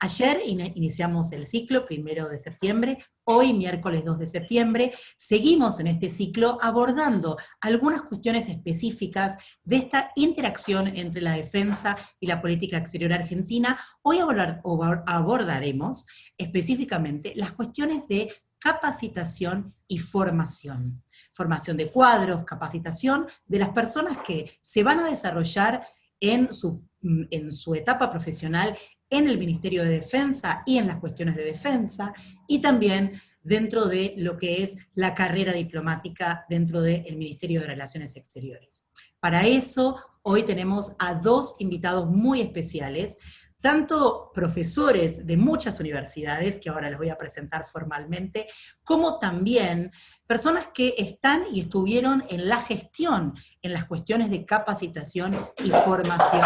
Ayer iniciamos el ciclo, 1 de septiembre, hoy, miércoles 2 de septiembre, seguimos en este ciclo abordando algunas cuestiones específicas de esta interacción entre la defensa y la política exterior argentina. Hoy abordaremos específicamente las cuestiones de capacitación y formación. Formación de cuadros, capacitación de las personas que se van a desarrollar en su etapa profesional en el Ministerio de Defensa y en las cuestiones de defensa, y también dentro de lo que es la carrera diplomática dentro del Ministerio de Relaciones Exteriores. Para eso, hoy tenemos a dos invitados muy especiales, tanto profesores de muchas universidades, que ahora les voy a presentar formalmente, como también personas que están y estuvieron en la gestión, en las cuestiones de capacitación y formación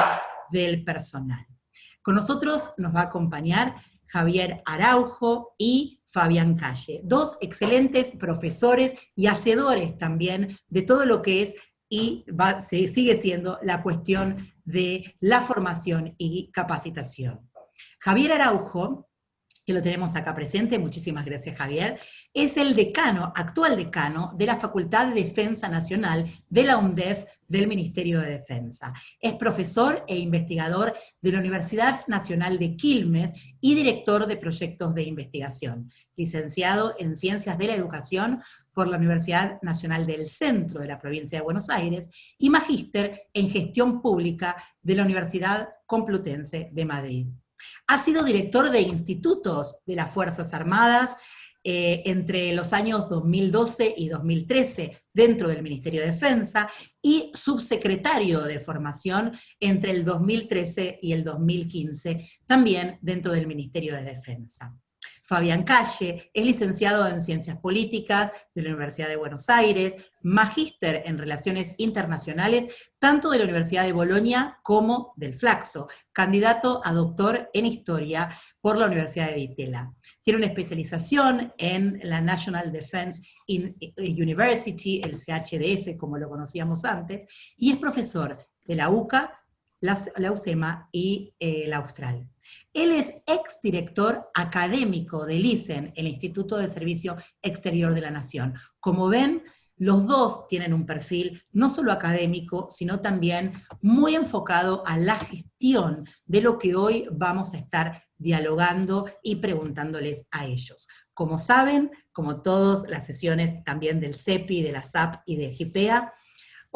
del personal. Con nosotros nos va a acompañar Javier Araujo y Fabián Calle, dos excelentes profesores y hacedores también de todo lo que es sigue siendo la cuestión de la formación y capacitación. Javier Araujo, que lo tenemos acá presente, muchísimas gracias Javier, es el actual decano de la Facultad de Defensa Nacional de la UNDEF del Ministerio de Defensa. Es profesor e investigador de la Universidad Nacional de Quilmes y director de proyectos de investigación. Licenciado en Ciencias de la Educación por la Universidad Nacional del Centro de la Provincia de Buenos Aires y magíster en Gestión Pública de la Universidad Complutense de Madrid. Ha sido director de institutos de las Fuerzas Armadas entre los años 2012 y 2013 dentro del Ministerio de Defensa y subsecretario de Formación entre el 2013 y el 2015 también dentro del Ministerio de Defensa. Fabián Calle es licenciado en Ciencias Políticas de la Universidad de Buenos Aires, magíster en Relaciones Internacionales, tanto de la Universidad de Bolonia como del Flaxo, candidato a doctor en Historia por la Universidad de Ditela. Tiene una especialización en la National Defense University, el CHDS, como lo conocíamos antes, y es profesor de la UCA, la UCEMA y la Austral. Él es exdirector académico del ISEN, el Instituto de Servicio Exterior de la Nación. Como ven, los dos tienen un perfil no solo académico, sino también muy enfocado a la gestión de lo que hoy vamos a estar dialogando y preguntándoles a ellos. Como saben, como todas las sesiones también del CEPI, de la SAP y de GIPEA,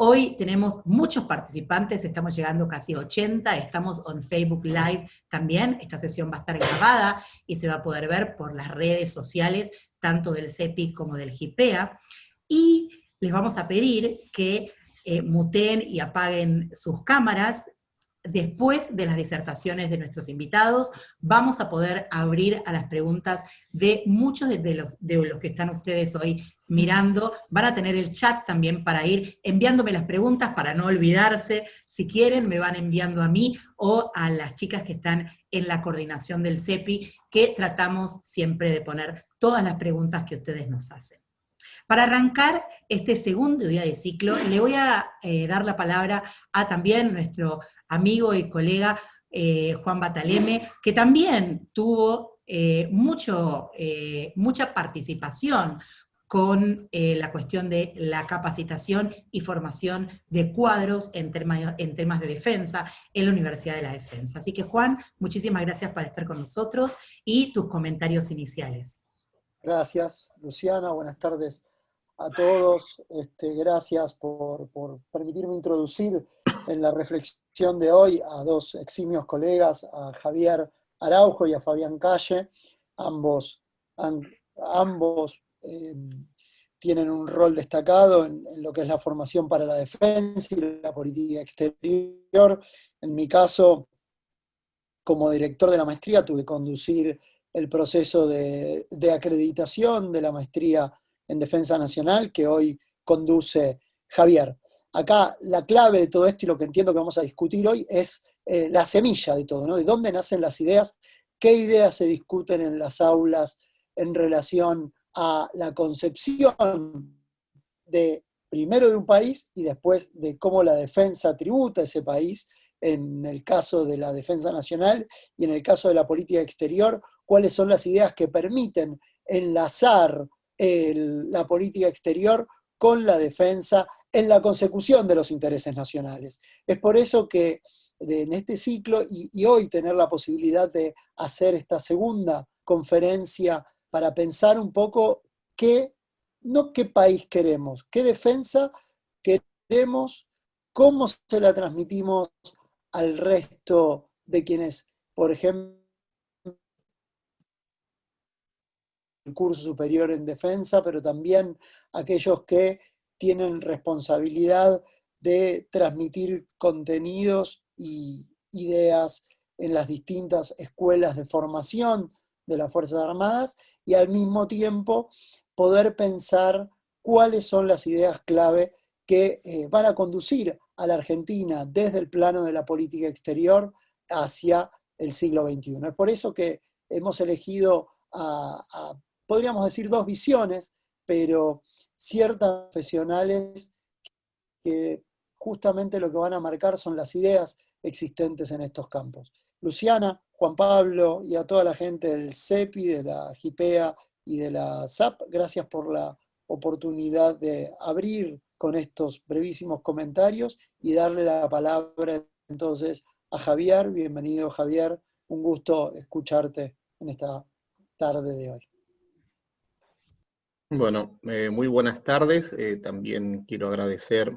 hoy tenemos muchos participantes, estamos llegando casi a 80, estamos en Facebook Live también, esta sesión va a estar grabada y se va a poder ver por las redes sociales, tanto del CEPI como del GIPEA, y les vamos a pedir que muteen y apaguen sus cámaras. Después de las disertaciones de nuestros invitados, vamos a poder abrir a las preguntas de muchos de los que están ustedes hoy mirando. Van a tener el chat también para ir enviándome las preguntas, para no olvidarse. Si quieren, me van enviando a mí o a las chicas que están en la coordinación del CEPI, que tratamos siempre de poner todas las preguntas que ustedes nos hacen. Para arrancar este segundo día de ciclo, le voy a dar la palabra a también nuestro amigo y colega Juan Bataleme, que también tuvo mucha participación con la cuestión de la capacitación y formación de cuadros en temas de defensa en la Universidad de la Defensa. Así que Juan, muchísimas gracias por estar con nosotros y tus comentarios iniciales. Gracias, Luciana, buenas tardes a todos. Gracias por permitirme introducir en la reflexión de hoy a dos eximios colegas, a Javier Araujo y a Fabián Calle. Ambos tienen un rol destacado en lo que es la formación para la defensa y la política exterior. En mi caso, como director de la maestría, tuve que conducir el proceso de acreditación de la maestría en Defensa Nacional, que hoy conduce Javier. Acá la clave de todo esto y lo que entiendo que vamos a discutir hoy es la semilla de todo, ¿no? De dónde nacen las ideas, qué ideas se discuten en las aulas en relación a la concepción primero de un país y después de cómo la defensa tributa a ese país en el caso de la defensa nacional y en el caso de la política exterior, cuáles son las ideas que permiten enlazar la política exterior con la defensa en la consecución de los intereses nacionales. Es por eso que en este ciclo y hoy tener la posibilidad de hacer esta segunda conferencia para pensar un poco no qué país queremos, qué defensa queremos, cómo se la transmitimos al resto de quienes, por ejemplo, el curso superior en defensa, pero también aquellos que tienen responsabilidad de transmitir contenidos y ideas en las distintas escuelas de formación de las Fuerzas Armadas y al mismo tiempo poder pensar cuáles son las ideas clave que van a conducir a la Argentina desde el plano de la política exterior hacia el siglo XXI. Es por eso que hemos elegido podríamos decir, dos visiones, pero ciertas profesionales que justamente lo que van a marcar son las ideas existentes en estos campos. Luciana, Juan Pablo y a toda la gente del CEPI, de la GIPEA y de la SAP, gracias por la oportunidad de abrir con estos brevísimos comentarios y darle la palabra entonces a Javier. Bienvenido, Javier, un gusto escucharte en esta tarde de hoy. Bueno, muy buenas tardes. También quiero agradecer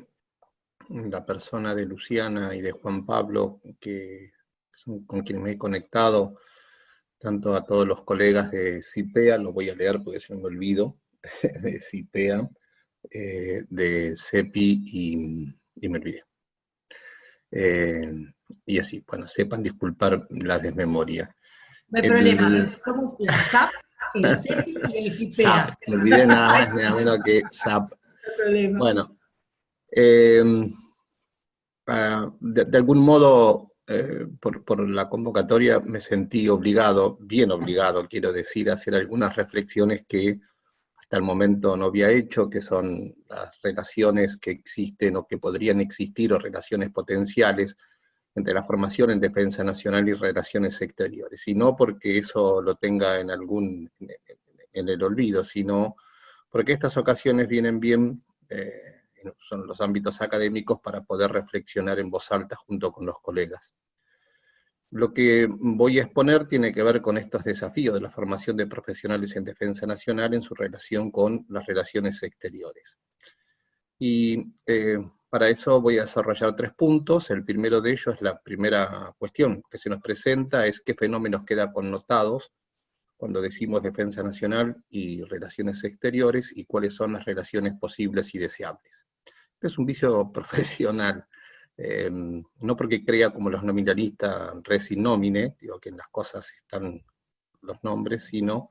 la persona de Luciana y de Juan Pablo, que son con quienes me he conectado, tanto a todos los colegas de CIPEA, lo voy a leer porque si no me olvido, de CIPEA, de CEPI y me olvidé. Y así, bueno, sepan disculpar la desmemoria. No hay problema, somos la SAP, el CEPI y el GIPEA. SAP, me olvidé nada más, nada menos que SAP. No hay problema. Bueno, de algún modo, por la convocatoria me sentí obligado, bien obligado, quiero decir, a hacer algunas reflexiones que hasta el momento no había hecho, que son las relaciones que existen o que podrían existir, o relaciones potenciales entre la formación en defensa nacional y relaciones exteriores, y no porque eso lo tenga en el olvido, sino porque estas ocasiones vienen bien, son los ámbitos académicos para poder reflexionar en voz alta junto con los colegas. Lo que voy a exponer tiene que ver con estos desafíos de la formación de profesionales en defensa nacional en su relación con las relaciones exteriores. Y para eso voy a desarrollar 3 puntos. El primero de ellos, la primera cuestión que se nos presenta, es qué fenómenos quedan connotados cuando decimos defensa nacional y relaciones exteriores, y cuáles son las relaciones posibles y deseables. Este es un vicio profesional, no porque crea como los nominalistas res in nomine, digo que en las cosas están los nombres, sino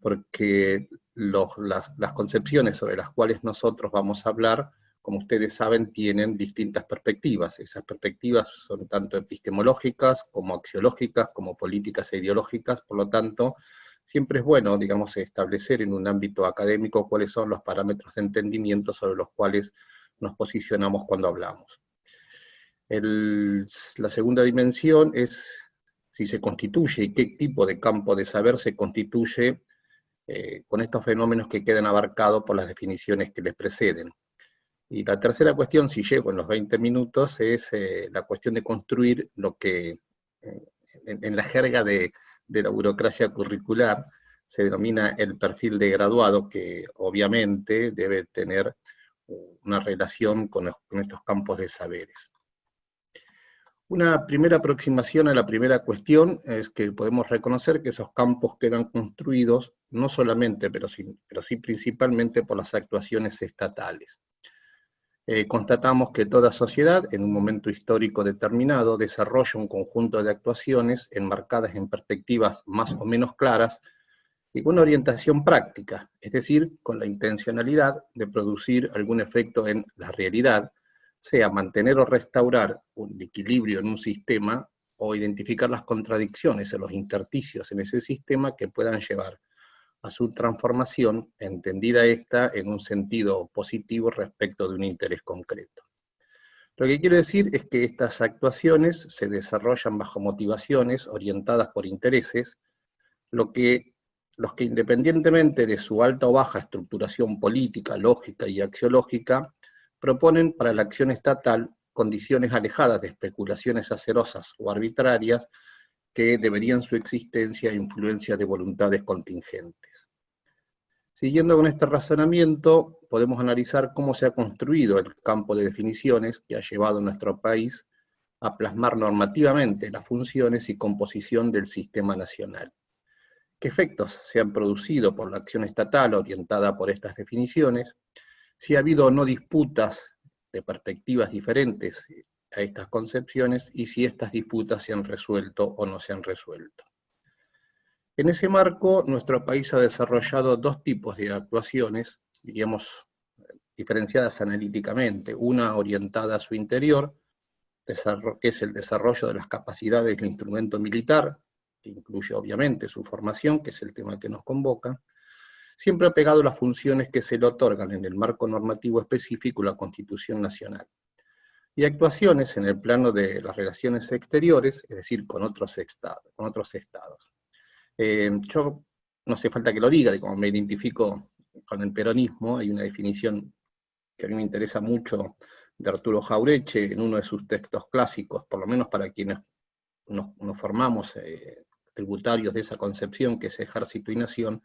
porque las concepciones sobre las cuales nosotros vamos a hablar, como ustedes saben, tienen distintas perspectivas. Esas perspectivas son tanto epistemológicas, como axiológicas, como políticas e ideológicas. Por lo tanto, siempre es bueno, digamos, establecer en un ámbito académico cuáles son los parámetros de entendimiento sobre los cuales nos posicionamos cuando hablamos. La segunda dimensión es si se constituye y qué tipo de campo de saber se constituye con estos fenómenos que quedan abarcados por las definiciones que les preceden. Y la tercera cuestión, si llego en los 20 minutos, es la cuestión de construir lo que en la jerga de la burocracia curricular se denomina el perfil de graduado, que obviamente debe tener una relación con estos campos de saberes. Una primera aproximación a la primera cuestión es que podemos reconocer que esos campos quedan construidos no solamente, pero sí principalmente por las actuaciones estatales. Constatamos que toda sociedad, en un momento histórico determinado, desarrolla un conjunto de actuaciones enmarcadas en perspectivas más o menos claras y con una orientación práctica, es decir, con la intencionalidad de producir algún efecto en la realidad, sea mantener o restaurar un equilibrio en un sistema o identificar las contradicciones o los intersticios en ese sistema que puedan llevar a su transformación, entendida esta en un sentido positivo respecto de un interés concreto. Lo que quiero decir es que estas actuaciones se desarrollan bajo motivaciones orientadas por intereses, los que independientemente de su alta o baja estructuración política, lógica y axiológica, proponen para la acción estatal condiciones alejadas de especulaciones acerosas o arbitrarias que deberían su existencia a influencia de voluntades contingentes. Siguiendo con este razonamiento, podemos analizar cómo se ha construido el campo de definiciones que ha llevado a nuestro país a plasmar normativamente las funciones y composición del sistema nacional. ¿Qué efectos se han producido por la acción estatal orientada por estas definiciones? Si ha habido o no disputas de perspectivas diferentes a estas concepciones y si estas disputas se han resuelto o no se han resuelto. En ese marco, nuestro país ha desarrollado dos tipos de actuaciones, diríamos, diferenciadas analíticamente, una orientada a su interior, que es el desarrollo de las capacidades del instrumento militar, que incluye obviamente su formación, que es el tema que nos convoca, siempre apegado a las funciones que se le otorgan en el marco normativo específico de la Constitución Nacional. Y actuaciones en el plano de las relaciones exteriores, es decir, con otros estados. Yo, no hace falta que lo diga, como me identifico con el peronismo, hay una definición que a mí me interesa mucho de Arturo Jauretche en uno de sus textos clásicos, por lo menos para quienes nos formamos tributarios de esa concepción que es ejército y nación.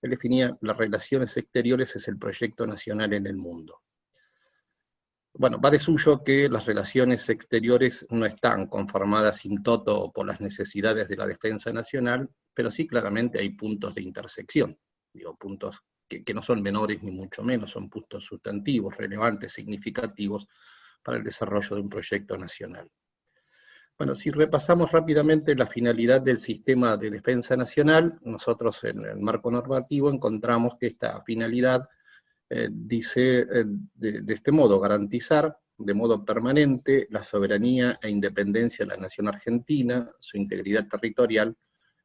Él definía las relaciones exteriores es el proyecto nacional en el mundo. Bueno, va de suyo que las relaciones exteriores no están conformadas in toto por las necesidades de la defensa nacional, pero sí claramente hay puntos de intersección, digo, puntos que no son menores ni mucho menos, son puntos sustantivos, relevantes, significativos para el desarrollo de un proyecto nacional. Bueno, si repasamos rápidamente la finalidad del sistema de defensa nacional, nosotros en el marco normativo encontramos que esta finalidad dice de este modo, garantizar de modo permanente la soberanía e independencia de la nación argentina, su integridad territorial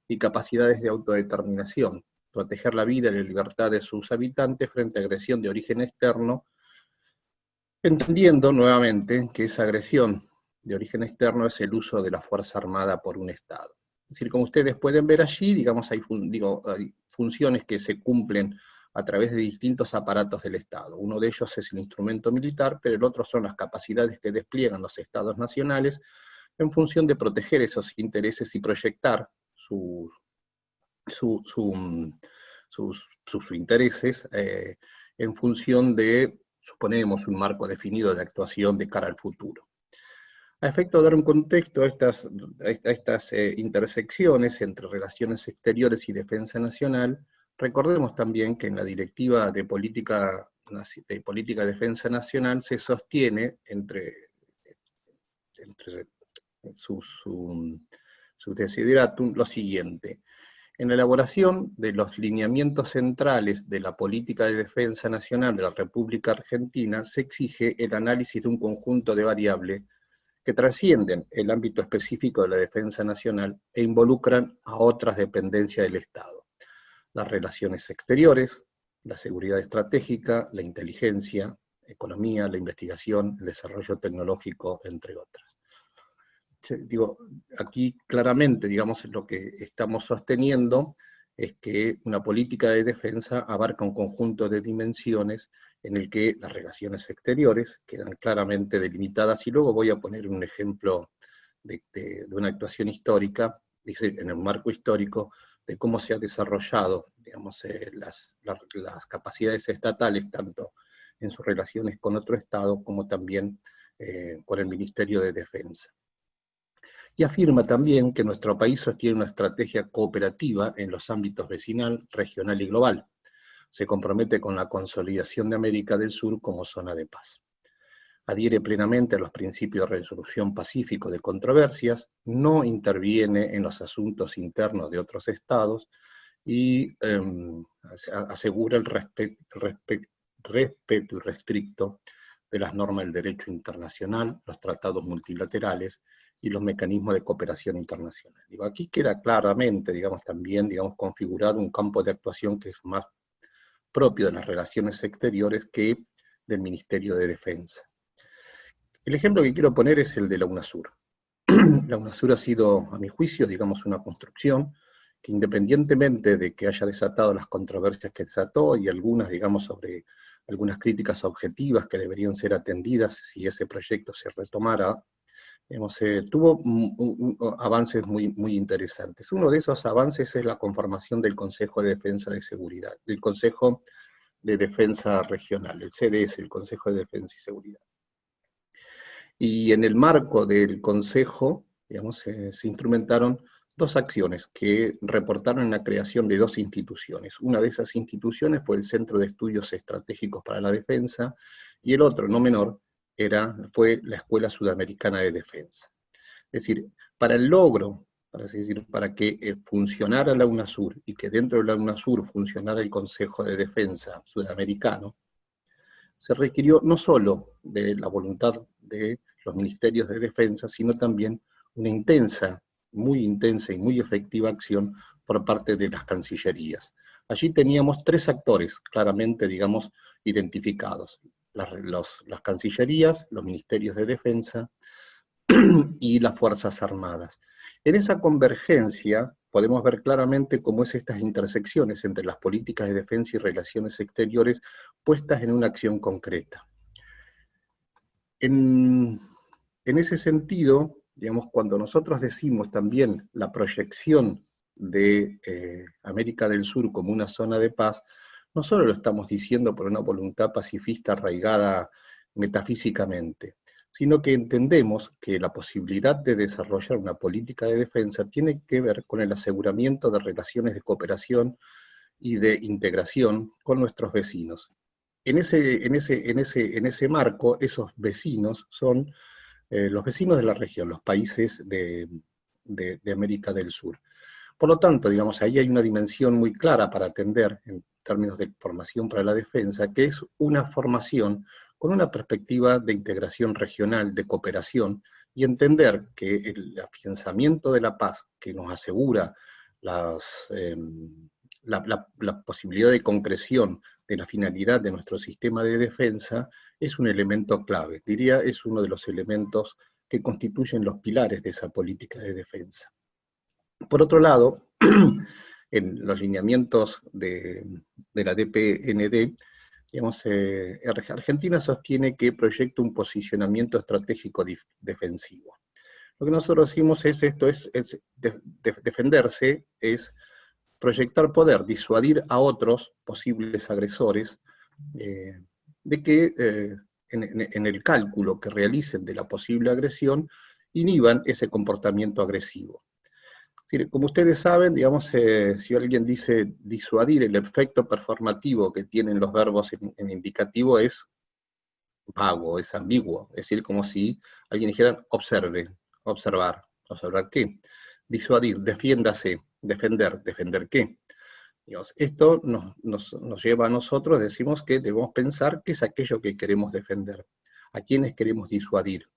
y capacidades de autodeterminación, proteger la vida y la libertad de sus habitantes frente a agresión de origen externo, entendiendo nuevamente que esa agresión de origen externo es el uso de la fuerza armada por un Estado. Es decir, como ustedes pueden ver allí, digamos, hay funciones que se cumplen a través de distintos aparatos del Estado. Uno de ellos es el instrumento militar, pero el otro son las capacidades que despliegan los Estados nacionales en función de proteger esos intereses y proyectar sus intereses en función de, suponemos, un marco definido de actuación de cara al futuro. A efecto de dar un contexto a estas intersecciones entre relaciones exteriores y defensa nacional, recordemos también que en la Directiva de Política de Defensa Nacional se sostiene entre sus desideratum lo siguiente: en la elaboración de los lineamientos centrales de la política de defensa nacional de la República Argentina se exige el análisis de un conjunto de variables que trascienden el ámbito específico de la defensa nacional e involucran a otras dependencias del Estado: las relaciones exteriores, la seguridad estratégica, la inteligencia, economía, la investigación, el desarrollo tecnológico, entre otras. Digo, aquí claramente, digamos, lo que estamos sosteniendo es que una política de defensa abarca un conjunto de dimensiones en el que las relaciones exteriores quedan claramente delimitadas, y luego voy a poner un ejemplo de una actuación histórica, en el marco histórico, de cómo se ha desarrollado, digamos, las capacidades estatales, tanto en sus relaciones con otro Estado, como también con el Ministerio de Defensa. Y afirma también que nuestro país sostiene una estrategia cooperativa en los ámbitos vecinal, regional y global. Se compromete con la consolidación de América del Sur como zona de paz. Adhiere plenamente a los principios de resolución pacífico de controversias, no interviene en los asuntos internos de otros estados y asegura el respeto irrestricto de las normas del derecho internacional, los tratados multilaterales y los mecanismos de cooperación internacional. Digo, aquí queda claramente, digamos, también, digamos, configurado un campo de actuación que es más propio de las relaciones exteriores que del Ministerio de Defensa. El ejemplo que quiero poner es el de la UNASUR. La UNASUR ha sido, a mi juicio, digamos, una construcción que, independientemente de que haya desatado las controversias que desató y algunas, digamos, sobre algunas críticas objetivas que deberían ser atendidas si ese proyecto se retomara, digamos, tuvo avances muy interesantes. Uno de esos avances es la conformación del Consejo de Defensa de Seguridad, del Consejo de Defensa Regional, el CDS, el Consejo de Defensa y Seguridad. Y en el marco del Consejo, digamos, se instrumentaron dos acciones que reportaron la creación de dos instituciones. Una de esas instituciones fue el Centro de Estudios Estratégicos para la Defensa, y el otro, no menor, fue la Escuela Sudamericana de Defensa. Es decir, para el logro, para que funcionara la UNASUR y que dentro de la UNASUR funcionara el Consejo de Defensa Sudamericano, se requirió no solo de la voluntad de los ministerios de defensa, sino también una muy intensa y muy efectiva acción por parte de las cancillerías. Allí teníamos tres actores claramente, digamos, identificados: las cancillerías, los ministerios de defensa y las Fuerzas Armadas. En esa convergencia podemos ver claramente cómo es estas intersecciones entre las políticas de defensa y relaciones exteriores puestas en una acción concreta. En ese sentido, digamos, cuando nosotros decimos también la proyección de América del Sur como una zona de paz, no solo lo estamos diciendo por una voluntad pacifista arraigada metafísicamente, sino que entendemos que la posibilidad de desarrollar una política de defensa tiene que ver con el aseguramiento de relaciones de cooperación y de integración con nuestros vecinos. En ese marco, esos vecinos son los vecinos de la región, los países de América del Sur. Por lo tanto, digamos, ahí hay una dimensión muy clara para atender en términos de formación para la defensa, que es una formación con una perspectiva de integración regional, de cooperación, y entender que el afianzamiento de la paz que nos asegura la posibilidad de concreción de la finalidad de nuestro sistema de defensa es un elemento clave, diría, es uno de los elementos que constituyen los pilares de esa política de defensa. Por otro lado, en los lineamientos de la DPND, digamos, Argentina sostiene que proyecta un posicionamiento estratégico defensivo. Lo que nosotros decimos es defenderse, es proyectar poder, disuadir a otros posibles agresores de que en el cálculo que realicen de la posible agresión inhiban ese comportamiento agresivo. Como ustedes saben, digamos, si alguien dice disuadir, el efecto performativo que tienen los verbos en indicativo es vago, es ambiguo. Es decir, como si alguien dijera observe, observar. ¿Observar qué? Disuadir, defiéndase, defender. ¿Defender qué? Digamos, esto nos lleva a nosotros, decimos que debemos pensar qué es aquello que queremos defender, a quiénes queremos disuadir,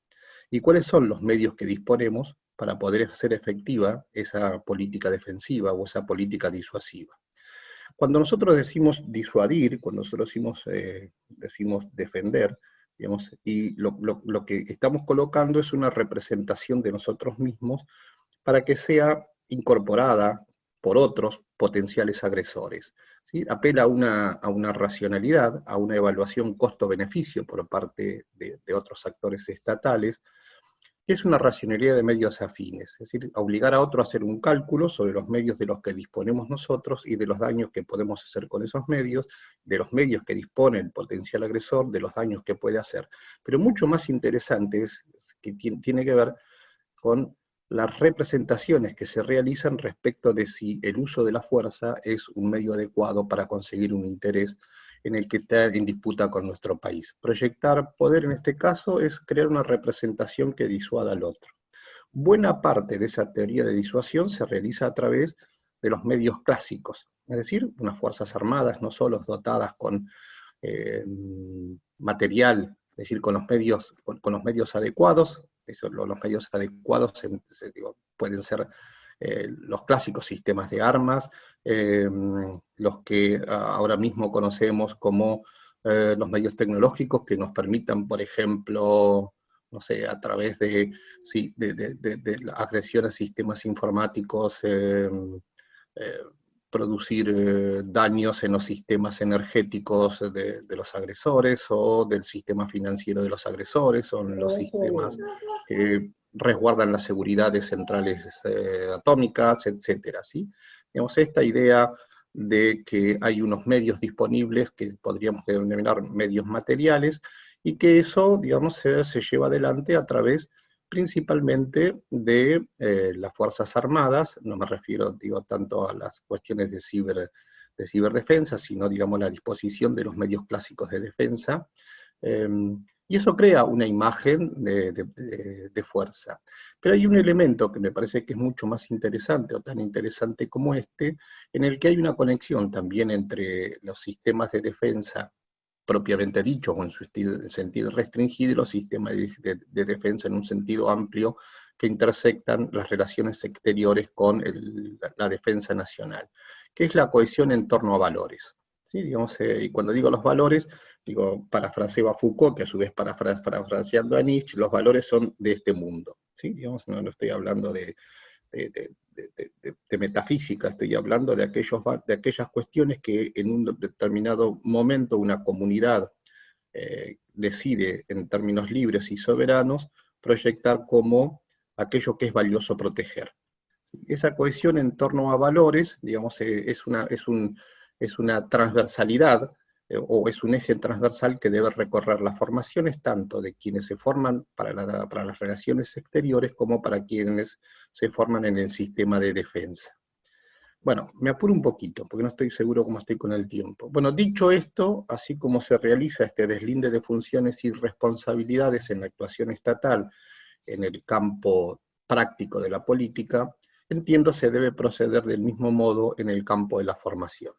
y cuáles son los medios que disponemos para poder hacer efectiva esa política defensiva o esa política disuasiva. Cuando nosotros decimos disuadir, cuando nosotros decimos defender, digamos, y lo que estamos colocando es una representación de nosotros mismos para que sea incorporada por otros potenciales agresores. ¿Sí? Apela a una racionalidad, a una evaluación costo-beneficio por parte de otros actores estatales, que es una racionalidad de medios afines, es decir, obligar a otro a hacer un cálculo sobre los medios de los que disponemos nosotros y de los daños que podemos hacer con esos medios, de los medios que dispone el potencial agresor, de los daños que puede hacer. Pero mucho más interesante es que tiene que ver con las representaciones que se realizan respecto de si el uso de la fuerza es un medio adecuado para conseguir un interés en el que está en disputa con nuestro país. Proyectar poder en este caso es crear una representación que disuada al otro. Buena parte de esa teoría de disuasión se realiza a través de los medios clásicos, es decir, unas fuerzas armadas no solo dotadas con material, es decir, con los medios adecuados. Los medios adecuados pueden ser los clásicos sistemas de armas, los que ahora mismo conocemos como los medios tecnológicos que nos permitan, por ejemplo, no sé, a través de, sí, de agresiones a sistemas informáticos, producir daños en los sistemas energéticos de los agresores, o del sistema financiero de los agresores, o en los sistemas que resguardan la seguridad de centrales atómicas, etcétera, ¿sí? Digamos, esta idea de que hay unos medios disponibles que podríamos denominar medios materiales, y que eso, digamos, se lleva adelante a través principalmente de las Fuerzas Armadas. No me refiero, digo, tanto a las cuestiones de ciberdefensa, sino, digamos, la disposición de los medios clásicos de defensa, y eso crea una imagen de fuerza. Pero hay un elemento que me parece que es mucho más interesante, o tan interesante como este, en el que hay una conexión también entre los sistemas de defensa propiamente dicho, o en su sentido restringido, y los sistemas de defensa en un sentido amplio, que intersectan las relaciones exteriores con la defensa nacional, que es la cohesión en torno a valores. ¿Sí? Digamos, y cuando digo los valores, digo, parafraseo a Foucault, que a su vez parafraseando a Nietzsche, los valores son de este mundo. ¿Sí? Digamos, no estoy hablando de metafísica, estoy hablando de aquellas cuestiones que en un determinado momento una comunidad decide, en términos libres y soberanos, proyectar como aquello que es valioso proteger. Esa cohesión en torno a valores, digamos, es una transversalidad, o es un eje transversal que debe recorrer las formaciones tanto de quienes se forman para las relaciones exteriores, como para quienes se forman en el sistema de defensa. Bueno, me apuro un poquito, porque no estoy seguro cómo estoy con el tiempo. Bueno, dicho esto, así como se realiza este deslinde de funciones y responsabilidades en la actuación estatal en el campo práctico de la política, entiendo se debe proceder del mismo modo en el campo de la formación.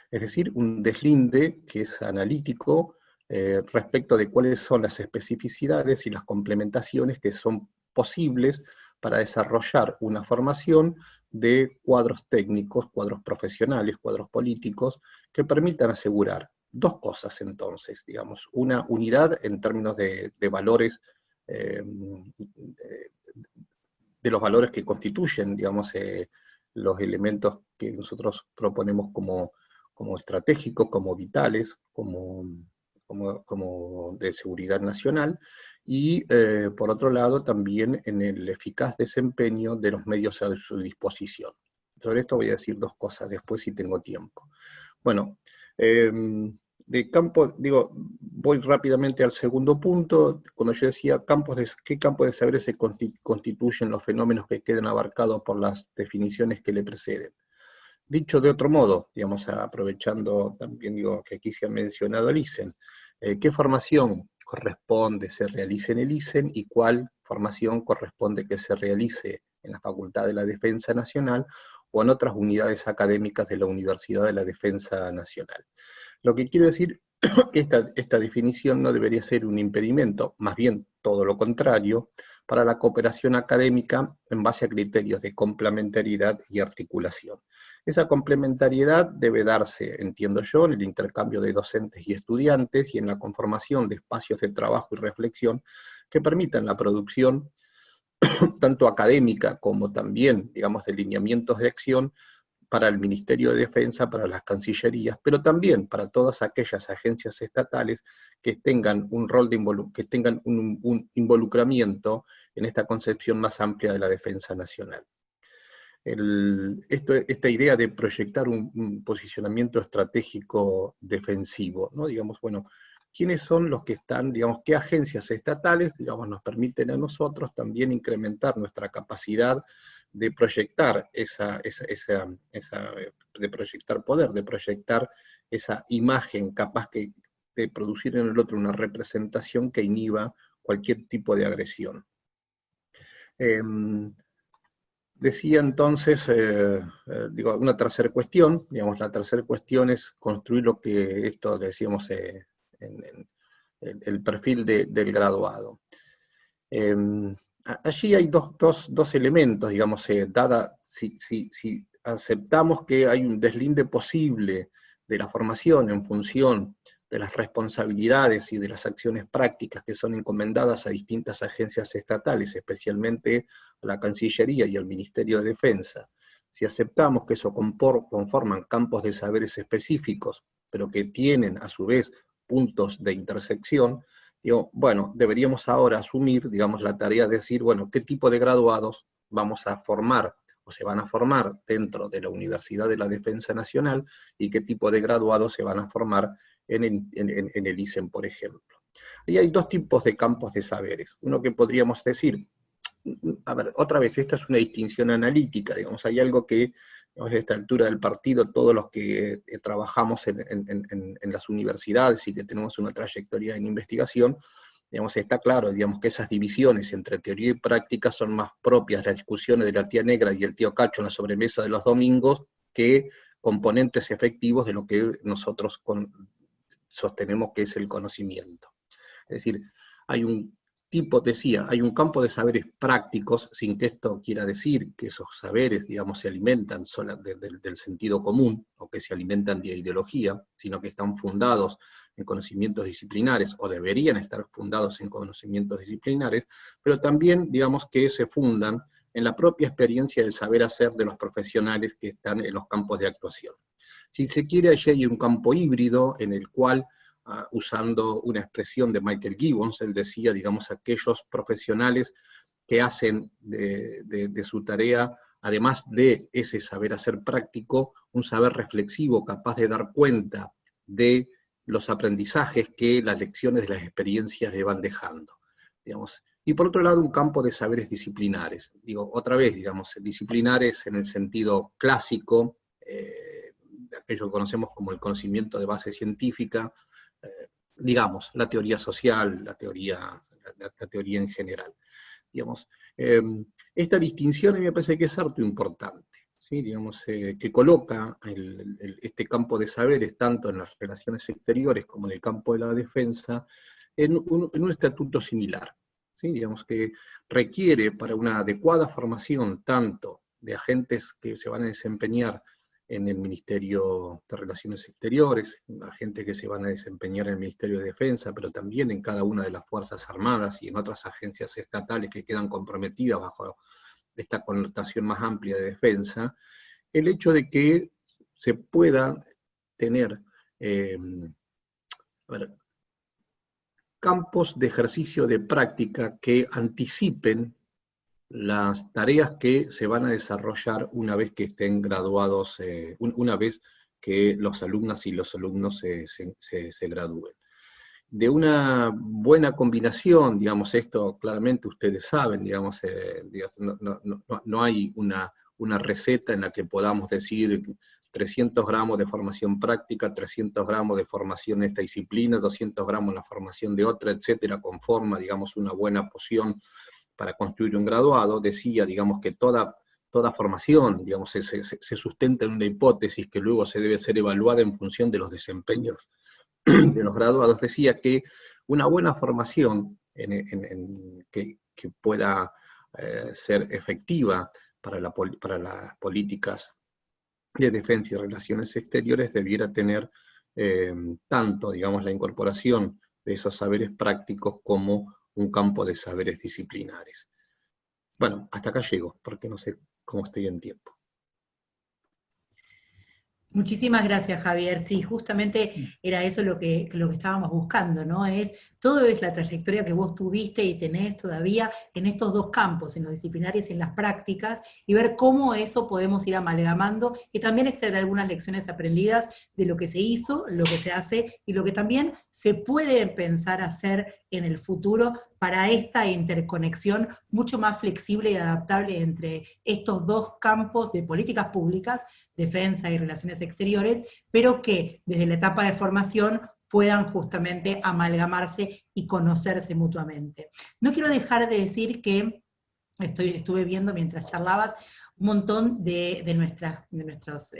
Es decir, un deslinde que es analítico respecto de cuáles son las especificidades y las complementaciones que son posibles para desarrollar una formación de cuadros técnicos, cuadros profesionales, cuadros políticos, que permitan asegurar dos cosas entonces, digamos, una unidad en términos de valores, de los valores que constituyen, digamos, los elementos que nosotros proponemos como estratégicos, como vitales, como de seguridad nacional, y por otro lado también en el eficaz desempeño de los medios a su disposición. Sobre esto voy a decir dos cosas después si tengo tiempo. Bueno, de campo, digo, voy rápidamente al segundo punto. Cuando yo decía qué campos de saberes se constituyen los fenómenos que quedan abarcados por las definiciones que le preceden. Dicho de otro modo, digamos, aprovechando también, digo, que aquí se ha mencionado el ISEN, ¿qué formación corresponde se realice en el ISEN y cuál formación corresponde que se realice en la Facultad de la Defensa Nacional o en otras unidades académicas de la Universidad de la Defensa Nacional? Lo que quiero decir que esta definición no debería ser un impedimento, más bien todo lo contrario, para la cooperación académica en base a criterios de complementariedad y articulación. Esa complementariedad debe darse, entiendo yo, en el intercambio de docentes y estudiantes y en la conformación de espacios de trabajo y reflexión que permitan la producción tanto académica como también, digamos, de lineamientos de acción para el Ministerio de Defensa, para las cancillerías, pero también para todas aquellas agencias estatales que tengan un rol que tengan un involucramiento en esta concepción más amplia de la defensa nacional. Esta idea de proyectar un posicionamiento estratégico defensivo, ¿no? Digamos, bueno, ¿quiénes son los que están, digamos, qué agencias estatales, digamos, nos permiten a nosotros también incrementar nuestra capacidad de proyectar de proyectar poder, de proyectar esa imagen capaz de producir en el otro una representación que inhiba cualquier tipo de agresión? Decía entonces, digo, una tercera cuestión, digamos, la tercera cuestión es construir lo que esto decíamos en el perfil del graduado. Allí hay dos elementos, digamos, si aceptamos que hay un deslinde posible de la formación en función de las responsabilidades y de las acciones prácticas que son encomendadas a distintas agencias estatales, especialmente a la Cancillería y al Ministerio de Defensa, si aceptamos que eso conforman campos de saberes específicos, pero que tienen a su vez puntos de intersección, digo, bueno, deberíamos ahora asumir, digamos, la tarea de decir, bueno, qué tipo de graduados vamos a formar o se van a formar dentro de la Universidad de la Defensa Nacional y qué tipo de graduados se van a formar en el ISEM, por ejemplo. Ahí hay dos tipos de campos de saberes. Uno que podríamos decir, a ver, otra vez, esta es una distinción analítica, digamos, hay algo que, digamos, a esta altura del partido, todos los que trabajamos en las universidades y que tenemos una trayectoria en investigación, digamos, está claro, digamos, que esas divisiones entre teoría y práctica son más propias de las discusiones de la tía negra y el tío Cacho en la sobremesa de los domingos, que componentes efectivos de lo que nosotros sostenemos que es el conocimiento. Es decir, hay un tipo, decía, hay un campo de saberes prácticos, sin que esto quiera decir que esos saberes, digamos, se alimentan solo del sentido común, o que se alimentan de ideología, sino que están fundados en conocimientos disciplinares, o deberían estar fundados en conocimientos disciplinares, pero también, digamos, que se fundan en la propia experiencia del saber hacer de los profesionales que están en los campos de actuación. Si se quiere, allí hay un campo híbrido en el cual, usando una expresión de Michael Gibbons, él decía, digamos, aquellos profesionales que hacen de su tarea, además de ese saber hacer práctico, un saber reflexivo capaz de dar cuenta de los aprendizajes que las lecciones de las experiencias le van dejando, digamos. Y por otro lado, un campo de saberes disciplinares. Digo, otra vez, digamos, disciplinares en el sentido clásico, aquello que conocemos como el conocimiento de base científica, digamos, la teoría social, la teoría en general. Digamos, esta distinción a mí me parece que es harto importante, ¿sí? Digamos, que coloca este campo de saberes, tanto en las relaciones exteriores como en el campo de la defensa, en un estatuto similar, ¿sí? Digamos, que requiere para una adecuada formación tanto de agentes que se van a desempeñar en el Ministerio de Relaciones Exteriores, agentes que se van a desempeñar en el Ministerio de Defensa, pero también en cada una de las Fuerzas Armadas y en otras agencias estatales que quedan comprometidas bajo esta connotación más amplia de defensa, el hecho de que se pueda tener campos de ejercicio de práctica que anticipen las tareas que se van a desarrollar una vez que estén graduados, una vez que los alumnas y los alumnos se gradúen. De una buena combinación, digamos, esto claramente ustedes saben, digamos, no hay una receta en la que podamos decir 300 gramos de formación práctica, 300 gramos de formación en esta disciplina, 200 gramos en la formación de otra, etcétera, conforma, digamos, una buena poción para construir un graduado. Decía, digamos, que toda formación, digamos, se sustenta en una hipótesis que luego se debe ser evaluada en función de los desempeños de los graduados. Decía que una buena formación que pueda ser efectiva para las políticas de defensa y relaciones exteriores debiera tener tanto, digamos, la incorporación de esos saberes prácticos como un campo de saberes disciplinares. Bueno, hasta acá llego, porque no sé cómo estoy en tiempo. Muchísimas gracias, Javier. Sí, justamente era eso lo que estábamos buscando, ¿no? Todo es la trayectoria que vos tuviste y tenés todavía en estos dos campos, en los disciplinarios y en las prácticas, y ver cómo eso podemos ir amalgamando y también extraer algunas lecciones aprendidas de lo que se hizo, lo que se hace y lo que también se puede pensar hacer en el futuro para esta interconexión mucho más flexible y adaptable entre estos dos campos de políticas públicas, defensa y relaciones exteriores, pero que desde la etapa de formación puedan justamente amalgamarse y conocerse mutuamente. No quiero dejar de decir que estuve viendo mientras charlabas un montón de nuestros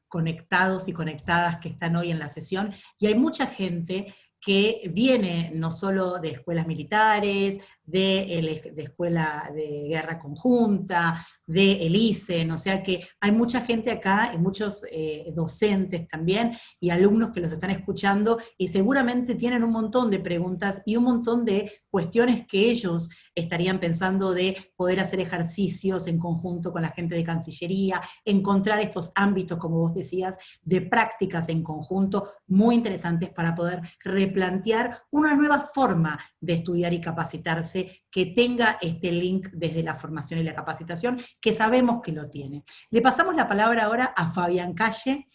conectados y conectadas que están hoy en la sesión, y hay mucha gente que viene no solo de escuelas militares, de Escuela de Guerra Conjunta, de el ICEN, o sea que hay mucha gente acá, y muchos docentes también, y alumnos que los están escuchando, y seguramente tienen un montón de preguntas y un montón de cuestiones que ellos estarían pensando de poder hacer ejercicios en conjunto con la gente de Cancillería, encontrar estos ámbitos, como vos decías, de prácticas en conjunto muy interesantes para poder replantear una nueva forma de estudiar y capacitarse que tenga este link desde la formación y la capacitación, que sabemos que lo tiene. Le pasamos la palabra ahora a Fabián Calle.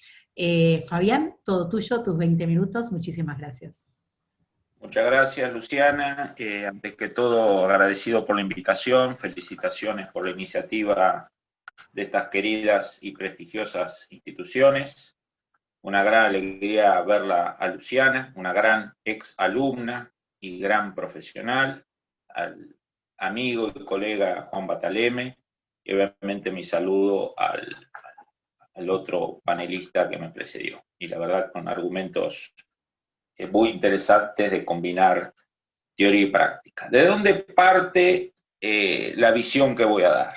Fabián, todo tuyo, tus 20 minutos, muchísimas gracias. Muchas gracias, Luciana. Antes que todo, agradecido por la invitación, felicitaciones por la iniciativa de estas queridas y prestigiosas instituciones. Una gran alegría verla a Luciana, una gran ex alumna y gran profesional, al amigo y colega Juan Bataleme, y obviamente mi saludo al otro panelista que me precedió. Y la verdad, con argumentos muy interesantes de combinar teoría y práctica. ¿De dónde parte la visión que voy a dar?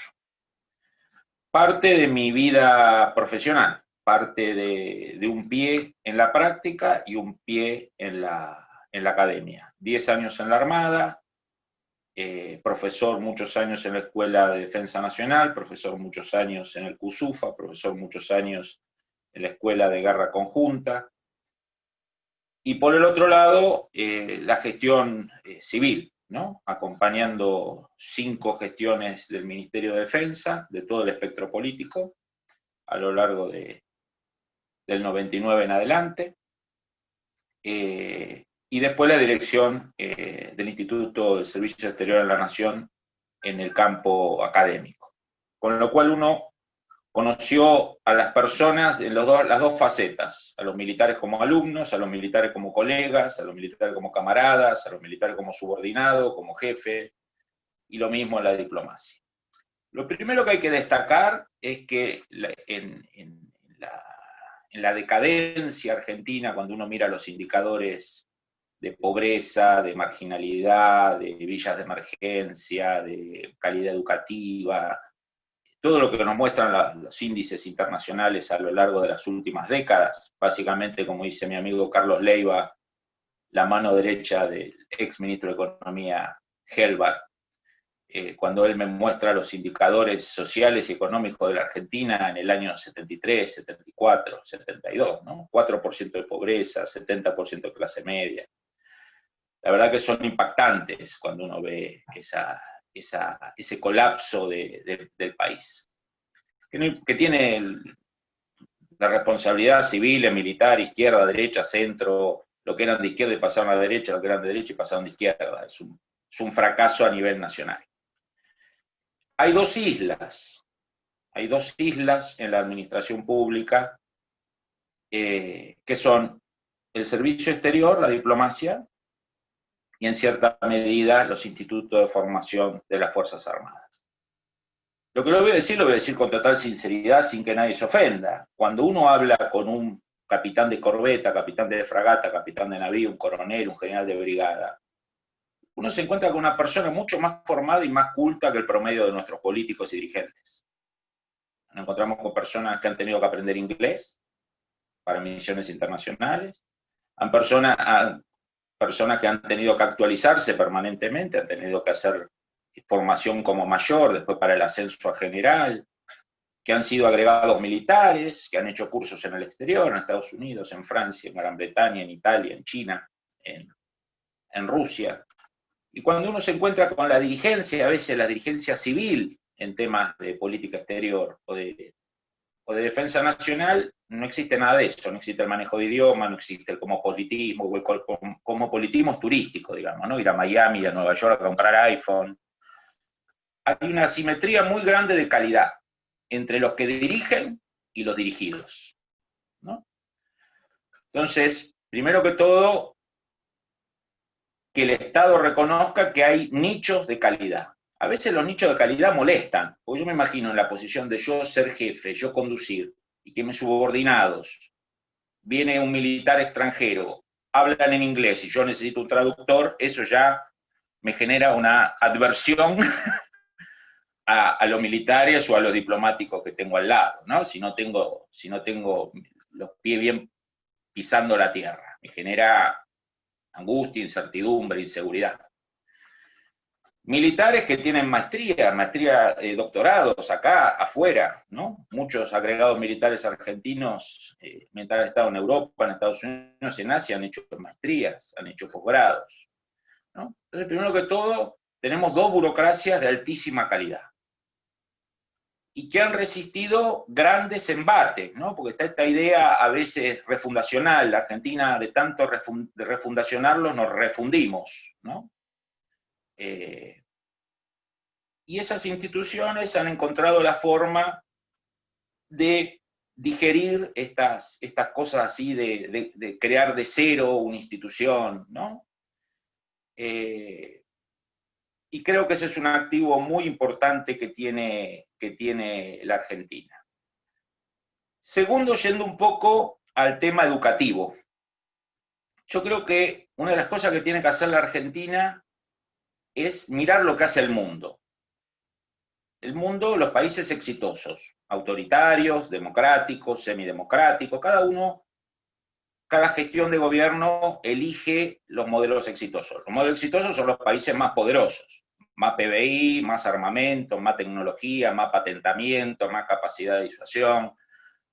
Parte de mi vida profesional, parte de un pie en la práctica y un pie en la academia. 10 años en la Armada, profesor muchos años en la Escuela de Defensa Nacional, profesor muchos años en el CUSUFA, profesor muchos años en la Escuela de Guerra Conjunta, y por el otro lado, la gestión civil, ¿no? Acompañando 5 gestiones del Ministerio de Defensa, de todo el espectro político, a lo largo del 99 en adelante, y después la dirección del Instituto del Servicio Exterior de la Nación en el campo académico. Con lo cual uno conoció a las personas en las dos facetas, a los militares como alumnos, a los militares como colegas, a los militares como camaradas, a los militares como subordinados, como jefe, y lo mismo en la diplomacia. Lo primero que hay que destacar es que en la decadencia argentina, cuando uno mira los indicadores de pobreza, de marginalidad, de villas de emergencia, de calidad educativa, todo lo que nos muestran los índices internacionales a lo largo de las últimas décadas, básicamente, como dice mi amigo Carlos Leiva, la mano derecha del ex ministro de Economía, Helbart, cuando él me muestra los indicadores sociales y económicos de la Argentina en el año 73, 74, 72, ¿no? 4% de pobreza, 70% de clase media. La verdad que son impactantes cuando uno ve ese colapso del país, que tiene la responsabilidad civil, militar, izquierda, derecha, centro, lo que eran de izquierda y pasaron a la derecha, lo que eran de derecha y pasaron de izquierda. Es un fracaso a nivel nacional. Hay dos islas en la administración pública, que son el servicio exterior, la diplomacia, y en cierta medida los institutos de formación de las Fuerzas Armadas. Lo que lo voy a decir con total sinceridad, sin que nadie se ofenda. Cuando uno habla con un capitán de corbeta, capitán de fragata, capitán de navío, un coronel, un general de brigada, uno se encuentra con una persona mucho más formada y más culta que el promedio de nuestros políticos y dirigentes. Nos encontramos con personas que han tenido que aprender inglés para misiones internacionales, personas que han tenido que actualizarse permanentemente, han tenido que hacer formación como mayor, después para el ascenso a general, que han sido agregados militares, que han hecho cursos en el exterior, en Estados Unidos, en Francia, en Gran Bretaña, en Italia, en China, en Rusia. Y cuando uno se encuentra con la dirigencia, a veces la dirigencia civil, en temas de política exterior o de defensa nacional, no existe nada de eso, no existe el manejo de idioma, no existe el cosmopolitismo, o el cosmopolitismo turístico, digamos, ¿no? Ir a Miami, ir a Nueva York a comprar iPhone. Hay una asimetría muy grande de calidad entre los que dirigen y los dirigidos, ¿no? Entonces, primero que todo, que el Estado reconozca que hay nichos de calidad. A veces los nichos de calidad molestan, porque yo me imagino en la posición de yo ser jefe, yo conducir, y que mis subordinados, viene un militar extranjero, hablan en inglés y yo necesito un traductor, eso ya me genera una adversión a los militares o a los diplomáticos que tengo al lado, ¿no? Si no tengo los pies bien pisando la tierra. Me genera angustia, incertidumbre, inseguridad. Militares que tienen maestría, doctorados acá, afuera, ¿no? Muchos agregados militares argentinos, mientras han estado en Europa, en Estados Unidos, en Asia, han hecho maestrías, han hecho posgrados, ¿no? Entonces, primero que todo, tenemos dos burocracias de altísima calidad y que han resistido grandes embates, ¿no? Porque está esta idea a veces refundacional, la Argentina de tanto de refundacionarlos nos refundimos, ¿no? Y esas instituciones han encontrado la forma de digerir estas cosas así, de crear de cero una institución, ¿no? Y creo que ese es un activo muy importante que tiene la Argentina. Segundo, yendo un poco al tema educativo. Yo creo que una de las cosas que tiene que hacer la Argentina es mirar lo que hace el mundo. El mundo, los países exitosos, autoritarios, democráticos, semidemocráticos, cada gestión de gobierno elige los modelos exitosos. Los modelos exitosos son los países más poderosos. Más PBI, más armamento, más tecnología, más patentamiento, más capacidad de disuasión.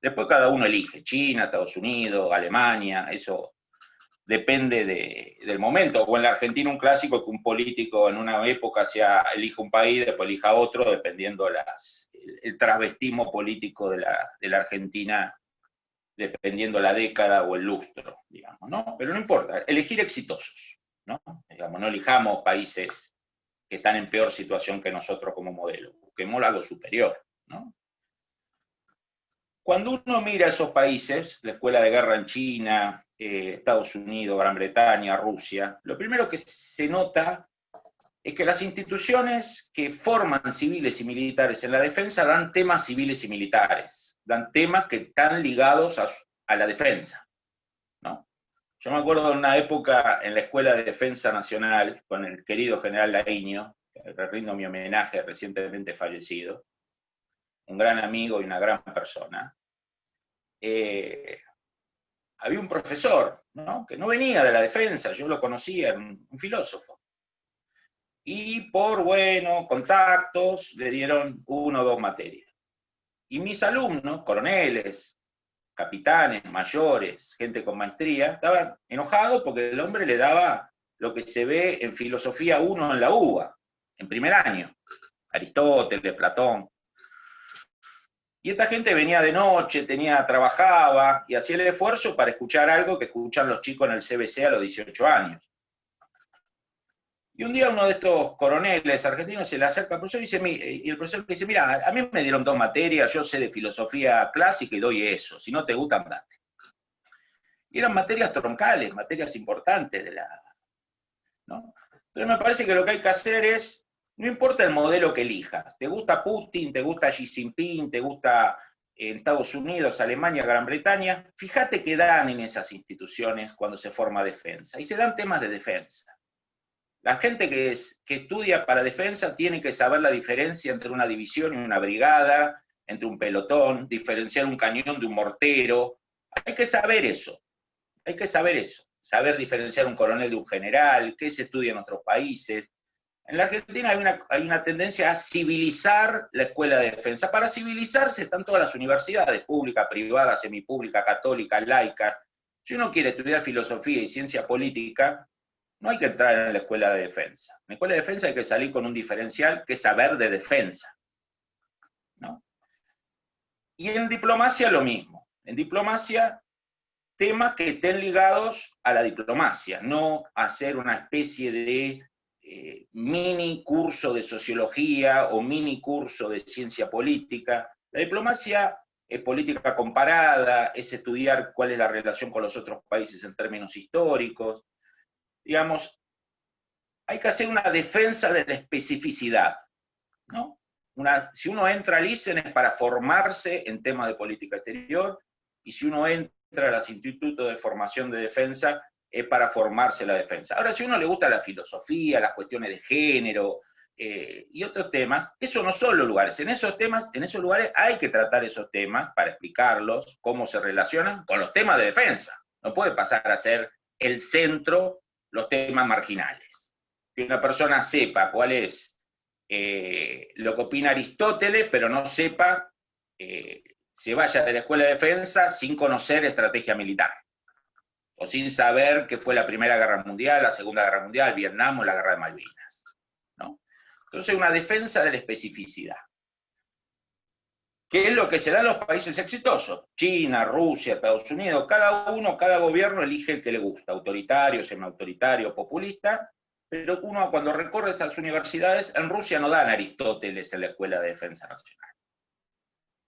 Después cada uno elige, China, Estados Unidos, Alemania, eso depende del momento. O en la Argentina un clásico que un político en una época elige un país, después elija otro, dependiendo el travestismo político de la Argentina, dependiendo la década o el lustro, digamos, ¿no? Pero no importa, elegir exitosos, ¿no? Digamos, no elijamos países que están en peor situación que nosotros como modelo, busquemos algo superior, ¿no? Cuando uno mira esos países, la escuela de guerra en China, Estados Unidos, Gran Bretaña, Rusia, lo primero que se nota es que las instituciones que forman civiles y militares en la defensa dan temas civiles y militares, dan temas que están ligados a la defensa, ¿no? Yo me acuerdo de una época en la Escuela de Defensa Nacional, con el querido general Laínio, que le rindo mi homenaje, recientemente fallecido, un gran amigo y una gran persona. Había un profesor, ¿no? Que no venía de la defensa, yo lo conocía, era un filósofo. Y por, contactos, le dieron 1 o 2 materias. Y mis alumnos, coroneles, capitanes, mayores, gente con maestría, estaban enojados porque el hombre le daba lo que se ve en filosofía 1 en la UBA, en primer año, Aristóteles, Platón. Y esta gente venía de noche, trabajaba y hacía el esfuerzo para escuchar algo que escuchan los chicos en el CBC a los 18 años. Y un día uno de estos coroneles argentinos se le acerca al profesor y el profesor le dice, mira, a mí me dieron 2 materias, yo sé de filosofía clásica y doy eso, si no te gusta, andate. Y eran materias troncales, materias importantes ¿no? Entonces me parece que lo que hay que hacer es, no importa el modelo que elijas, te gusta Putin, te gusta Xi Jinping, te gusta Estados Unidos, Alemania, Gran Bretaña, fíjate qué dan en esas instituciones cuando se forma defensa, y se dan temas de defensa. La gente que estudia para defensa tiene que saber la diferencia entre una división y una brigada, entre un pelotón, diferenciar un cañón de un mortero. Hay que saber eso, saber diferenciar un coronel de un general, qué se estudia en otros países. En la Argentina hay una tendencia a civilizar la escuela de defensa. Para civilizarse están todas las universidades, pública, privada, semipública, católica, laica. Si uno quiere estudiar filosofía y ciencia política, no hay que entrar en la escuela de defensa. En la escuela de defensa hay que salir con un diferencial que es saber de defensa, ¿no? Y en diplomacia lo mismo. En diplomacia, temas que estén ligados a la diplomacia, no hacer una especie de mini curso de sociología o mini curso de ciencia política. La diplomacia es política comparada, es estudiar cuál es la relación con los otros países en términos históricos. Digamos, hay que hacer una defensa de la especificidad, ¿no? Si uno entra al ISEN es para formarse en temas de política exterior, y si uno entra a los institutos de formación de defensa es para formarse la defensa. Ahora, si a uno le gusta la filosofía, las cuestiones de género y otros temas, esos no son los lugares. En esos lugares hay que tratar esos temas para explicarlos, cómo se relacionan con los temas de defensa. No puede pasar a ser el centro los temas marginales. Que una persona sepa cuál es lo que opina Aristóteles, pero no sepa, se vaya de la escuela de defensa sin conocer estrategia militar, o sin saber qué fue la Primera Guerra Mundial, la Segunda Guerra Mundial, Vietnam o la Guerra de Malvinas, ¿no? Entonces, una defensa de la especificidad. ¿Qué es lo que se da en los países exitosos? China, Rusia, Estados Unidos, cada gobierno elige el que le gusta, autoritario, semiautoritario, populista, pero uno cuando recorre estas universidades, en Rusia no dan Aristóteles en la Escuela de Defensa Nacional.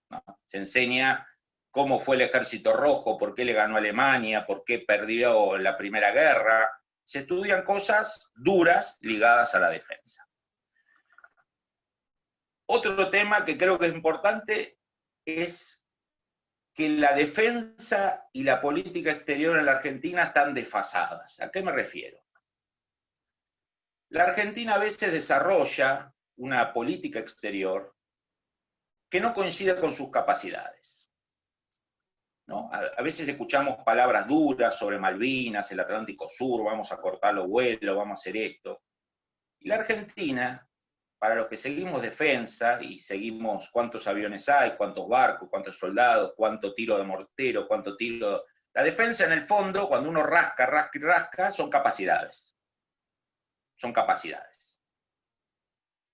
¿No? Se enseña cómo fue el Ejército Rojo, por qué le ganó a Alemania, por qué perdió la Primera Guerra. Se estudian cosas duras ligadas a la defensa. Otro tema que creo que es importante es que la defensa y la política exterior en la Argentina están desfasadas. ¿A qué me refiero? La Argentina a veces desarrolla una política exterior que no coincide con sus capacidades, ¿no? A veces escuchamos palabras duras sobre Malvinas, el Atlántico Sur, vamos a cortar los vuelos, vamos a hacer esto. Y la Argentina, para los que seguimos defensa y seguimos cuántos aviones hay, cuántos barcos, cuántos soldados, cuánto tiro de mortero, cuánto tiro... La defensa en el fondo, cuando uno rasca, rasca y rasca, son capacidades. Son capacidades.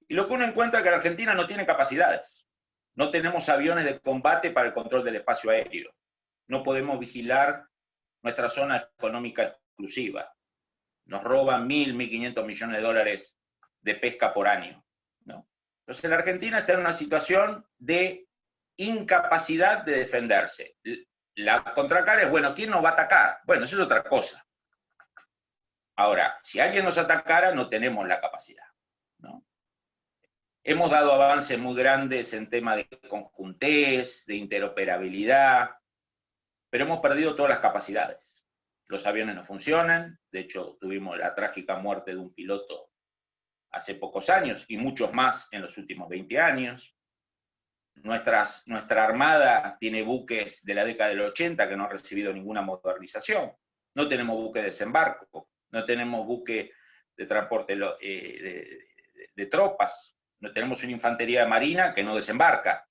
Y lo que uno encuentra es que la Argentina no tiene capacidades. No tenemos aviones de combate para el control del espacio aéreo. No podemos vigilar nuestra zona económica exclusiva. Nos roban 1.500 millones de dólares de pesca por año, ¿no? Entonces la Argentina está en una situación de incapacidad de defenderse. La contracara es, bueno, ¿quién nos va a atacar? Bueno, eso es otra cosa. Ahora, si alguien nos atacara, no tenemos la capacidad, ¿no? Hemos dado avances muy grandes en temas de conjuntez, de interoperabilidad, pero hemos perdido todas las capacidades. Los aviones no funcionan, de hecho tuvimos la trágica muerte de un piloto hace pocos años, y muchos más en los últimos 20 años. Nuestra Armada tiene buques de la década del 80 que no han recibido ninguna modernización. No tenemos buque de desembarco, no tenemos buque de transporte de tropas, no tenemos una infantería marina que no desembarca,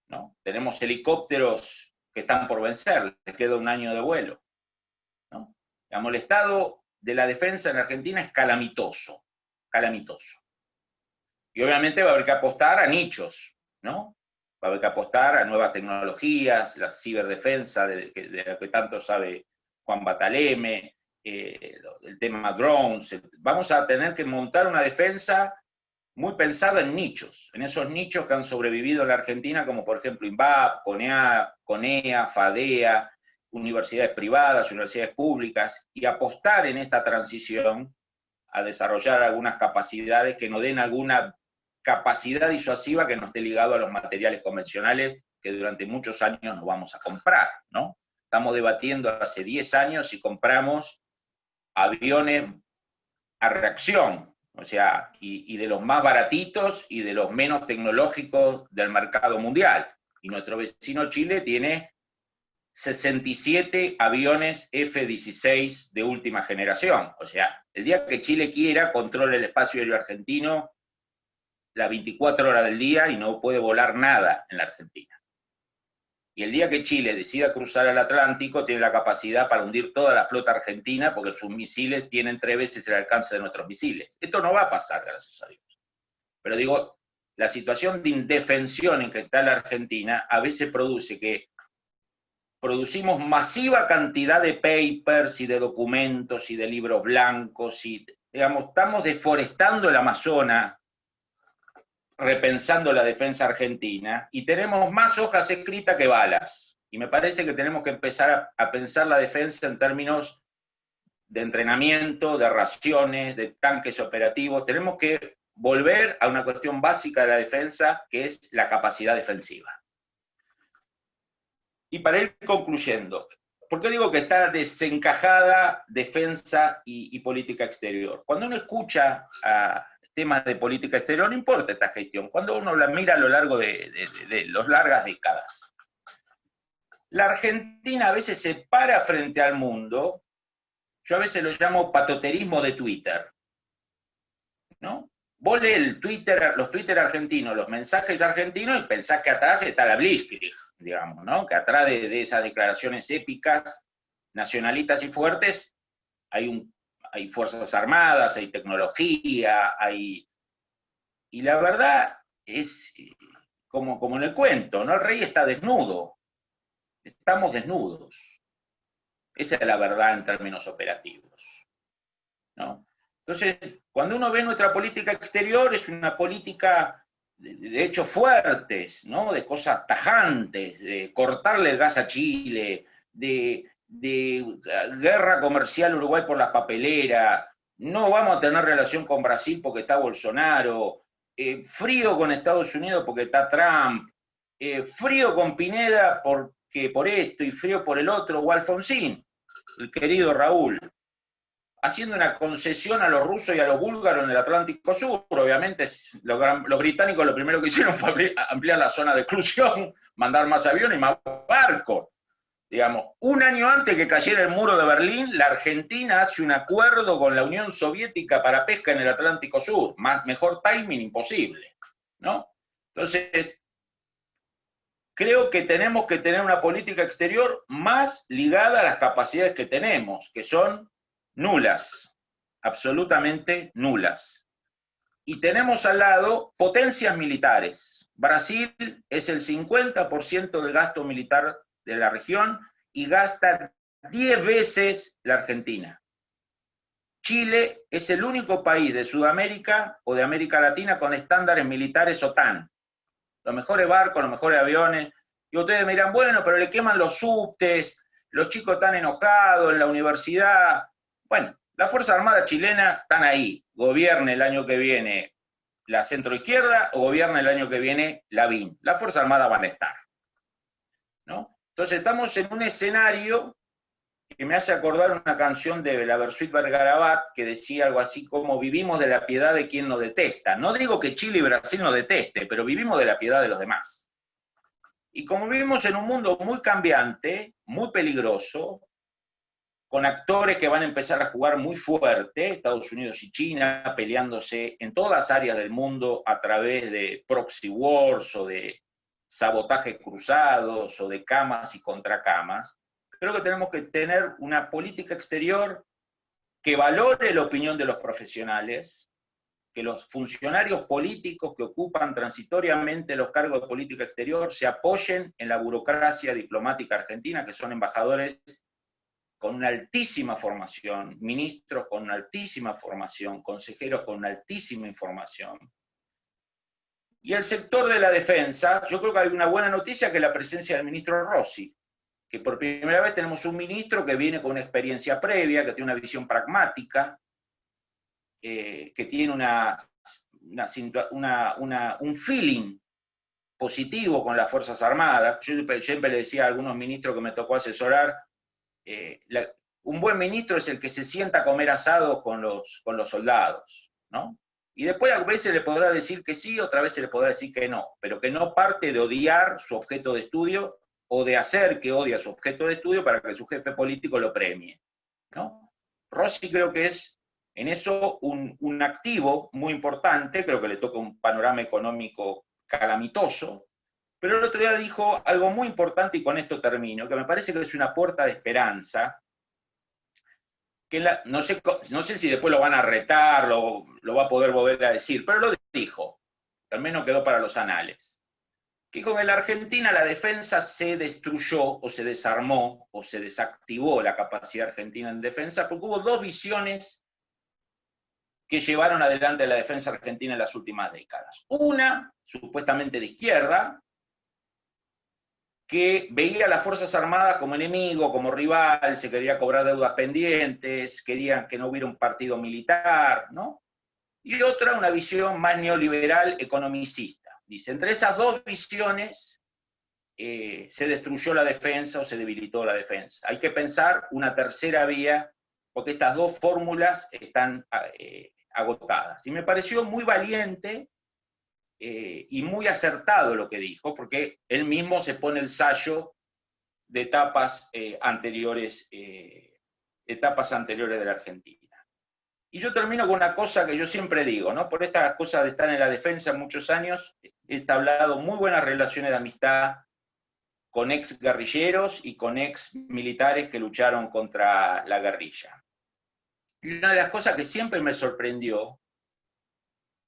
¿no? Tenemos helicópteros que están por vencer, les queda un año de vuelo, ¿no? Digamos, el estado de la defensa en Argentina es calamitoso, calamitoso. Y obviamente va a haber que apostar a nichos, ¿no? Va a haber que apostar a nuevas tecnologías, la ciberdefensa, de la que tanto sabe Juan Bataleme, el tema drones. Vamos a tener que montar una defensa muy pensada en nichos, en esos nichos que han sobrevivido en la Argentina, como por ejemplo INVAP, CONEA, FADEA, universidades privadas, universidades públicas, y apostar en esta transición a desarrollar algunas capacidades que nos den alguna capacidad disuasiva que no esté ligado a los materiales convencionales que durante muchos años nos vamos a comprar, ¿no? Estamos debatiendo hace 10 años si compramos aviones a reacción, o sea, y de los más baratitos y de los menos tecnológicos del mercado mundial. Y nuestro vecino Chile tiene 67 aviones F-16 de última generación. O sea, el día que Chile quiera, controla el espacio aéreo argentino las 24 horas del día y no puede volar nada en la Argentina. Y el día que Chile decida cruzar el Atlántico, tiene la capacidad para hundir toda la flota argentina, porque sus misiles tienen 3 veces el alcance de nuestros misiles. Esto no va a pasar, gracias a Dios. Pero digo, la situación de indefensión en que está la Argentina a veces produce que producimos masiva cantidad de papers y de documentos y de libros blancos, y digamos, estamos deforestando el Amazonas, repensando la defensa argentina, y tenemos más hojas escritas que balas. Y me parece que tenemos que empezar a pensar la defensa en términos de entrenamiento, de raciones, de tanques operativos. Tenemos que volver a una cuestión básica de la defensa, que es la capacidad defensiva. Y para ir concluyendo, ¿Por qué digo que está desencajada defensa y política exterior? Cuando uno escucha a temas de política exterior, no importa esta gestión, cuando uno la mira a lo largo de las largas décadas, la Argentina a veces se para frente al mundo, yo a veces lo llamo patoterismo de Twitter, ¿no? Vos lees los Twitter argentinos, los mensajes argentinos, y pensás que atrás está la Blitzkrieg, digamos, ¿no? Que atrás de esas declaraciones épicas, nacionalistas y fuertes, hay fuerzas armadas, hay tecnología, y la verdad es como en el cuento, ¿no? El rey está desnudo, estamos desnudos. Esa es la verdad en términos operativos, ¿no? Entonces, cuando uno ve nuestra política exterior, es una política de hechos fuertes, ¿no? De cosas tajantes, de cortarle el gas a Chile, de guerra comercial Uruguay por las papeleras, no vamos a tener relación con Brasil porque está Bolsonaro, frío con Estados Unidos porque está Trump, frío con Pineda porque por esto y frío por el otro, o Alfonsín, el querido Raúl, haciendo una concesión a los rusos y a los búlgaros en el Atlántico Sur. Obviamente los británicos lo primero que hicieron fue ampliar la zona de exclusión, mandar más aviones y más barcos. Digamos, un año antes que cayera el muro de Berlín, la Argentina hace un acuerdo con la Unión Soviética para pesca en el Atlántico Sur. Mejor timing imposible, ¿no? Entonces, creo que tenemos que tener una política exterior más ligada a las capacidades que tenemos, que son nulas, absolutamente nulas. Y tenemos al lado potencias militares. Brasil es el 50% del gasto militar de la región y gasta 10 veces la Argentina. Chile es el único país de Sudamérica o de América Latina con estándares militares OTAN. Los mejores barcos, los mejores aviones. Y ustedes me dirán, bueno, pero le queman los subtes, los chicos están enojados en la universidad. Bueno, la Fuerza Armada chilena están ahí. Gobierne el año que viene la centroizquierda o gobierne el año que viene la BIN. La Fuerza Armada van a estar, ¿no? Entonces estamos en un escenario que me hace acordar una canción de la Versuit Vergarabat que decía algo así como vivimos de la piedad de quien nos detesta. No digo que Chile y Brasil nos deteste, pero vivimos de la piedad de los demás. Y como vivimos en un mundo muy cambiante, muy peligroso, con actores que van a empezar a jugar muy fuerte, Estados Unidos y China, peleándose en todas las áreas del mundo a través de proxy wars o de sabotajes cruzados o de camas y contracamas, creo que tenemos que tener una política exterior que valore la opinión de los profesionales, que los funcionarios políticos que ocupan transitoriamente los cargos de política exterior se apoyen en la burocracia diplomática argentina, que son embajadores con una altísima formación, ministros con una altísima formación, consejeros con una altísima información. Y el sector de la defensa, yo creo que hay una buena noticia, que es la presencia del ministro Rossi, que por primera vez tenemos un ministro que viene con una experiencia previa, que tiene una visión pragmática, que tiene un feeling positivo con las Fuerzas Armadas. Yo siempre le decía a algunos ministros que me tocó asesorar, un buen ministro es el que se sienta a comer asado con los soldados, ¿no? Y después a veces le podrá decir que sí, otra vez se le podrá decir que no, pero que no parte de odiar su objeto de estudio o de hacer que odie a su objeto de estudio para que su jefe político lo premie, ¿no? Rossi creo que es en eso un activo muy importante, creo que le toca un panorama económico calamitoso, pero el otro día dijo algo muy importante, y con esto termino, que me parece que es una puerta de esperanza, que no sé si después lo van a retar, lo va a poder volver a decir, pero lo dijo, al menos quedó para los anales, que con la Argentina la defensa se destruyó, o se desarmó, o se desactivó la capacidad argentina en defensa, porque hubo dos visiones que llevaron adelante la defensa argentina en las últimas décadas. Una, supuestamente de izquierda, que veía a las Fuerzas Armadas como enemigo, como rival, se quería cobrar deudas pendientes, querían que no hubiera un partido militar, ¿no? Y otra, una visión más neoliberal economicista. Dice, entre esas dos visiones se destruyó la defensa o se debilitó la defensa. Hay que pensar una tercera vía, porque estas dos fórmulas están agotadas. Y me pareció muy valiente y muy acertado lo que dijo, porque él mismo se pone el sayo de etapas anteriores de la Argentina. Y yo termino con una cosa que yo siempre digo, ¿no? Por estas cosas de estar en la defensa muchos años, he entablado muy buenas relaciones de amistad con ex guerrilleros y con ex militares que lucharon contra la guerrilla. Y una de las cosas que siempre me sorprendió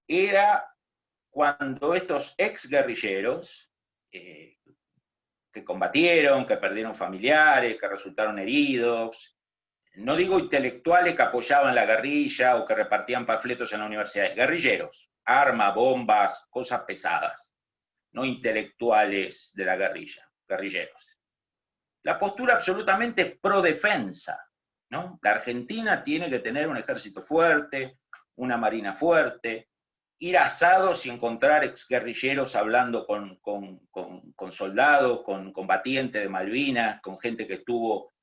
era cuando estos ex guerrilleros que combatieron, que perdieron familiares, que resultaron heridos, no digo intelectuales que apoyaban la guerrilla o que repartían panfletos en la universidad, guerrilleros, armas, bombas, cosas pesadas, no intelectuales de la guerrilla, guerrilleros. La postura absolutamente pro defensa, ¿no? La Argentina tiene que tener un ejército fuerte, una marina fuerte, ir a asados y encontrar exguerrilleros hablando con soldados, con combatientes de Malvinas, con gente que estuvo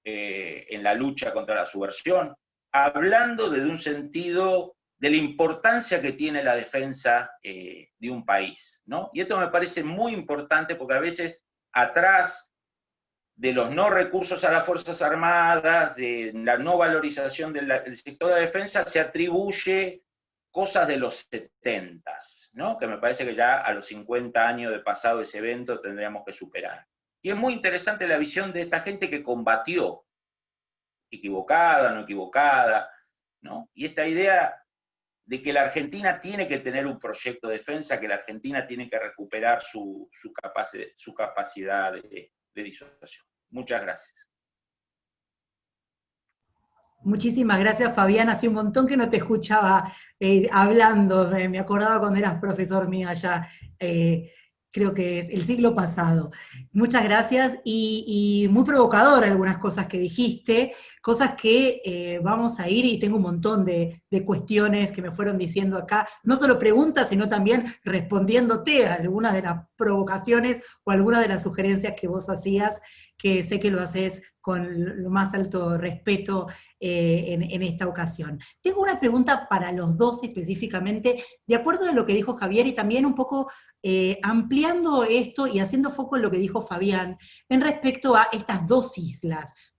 en la lucha contra la subversión, hablando desde un sentido de la importancia que tiene la defensa de un país, ¿no? Y esto me parece muy importante porque a veces atrás de los no recursos a las Fuerzas Armadas, de la no valorización del sector de defensa, se atribuye cosas de los 70s, ¿no? Que me parece que ya a los 50 años de pasado ese evento tendríamos que superar. Y es muy interesante la visión de esta gente que combatió, equivocada, no equivocada, ¿no? Y esta idea de que la Argentina tiene que tener un proyecto de defensa, que la Argentina tiene que recuperar su capacidad de disuasión. Muchas gracias. Muchísimas gracias, Fabián. Hace un montón que no te escuchaba hablando. Me acordaba cuando eras profesor mío allá, creo que es el siglo pasado. Muchas gracias y muy provocador algunas cosas que dijiste, cosas que vamos a ir, y tengo un montón de cuestiones que me fueron diciendo acá, no solo preguntas, sino también respondiéndote a algunas de las provocaciones o algunas de las sugerencias que vos hacías, que sé que lo haces con lo más alto respeto en esta ocasión. Tengo una pregunta para los dos específicamente, de acuerdo a lo que dijo Javier, y también un poco ampliando esto y haciendo foco en lo que dijo Fabián, en respecto a estas dos islas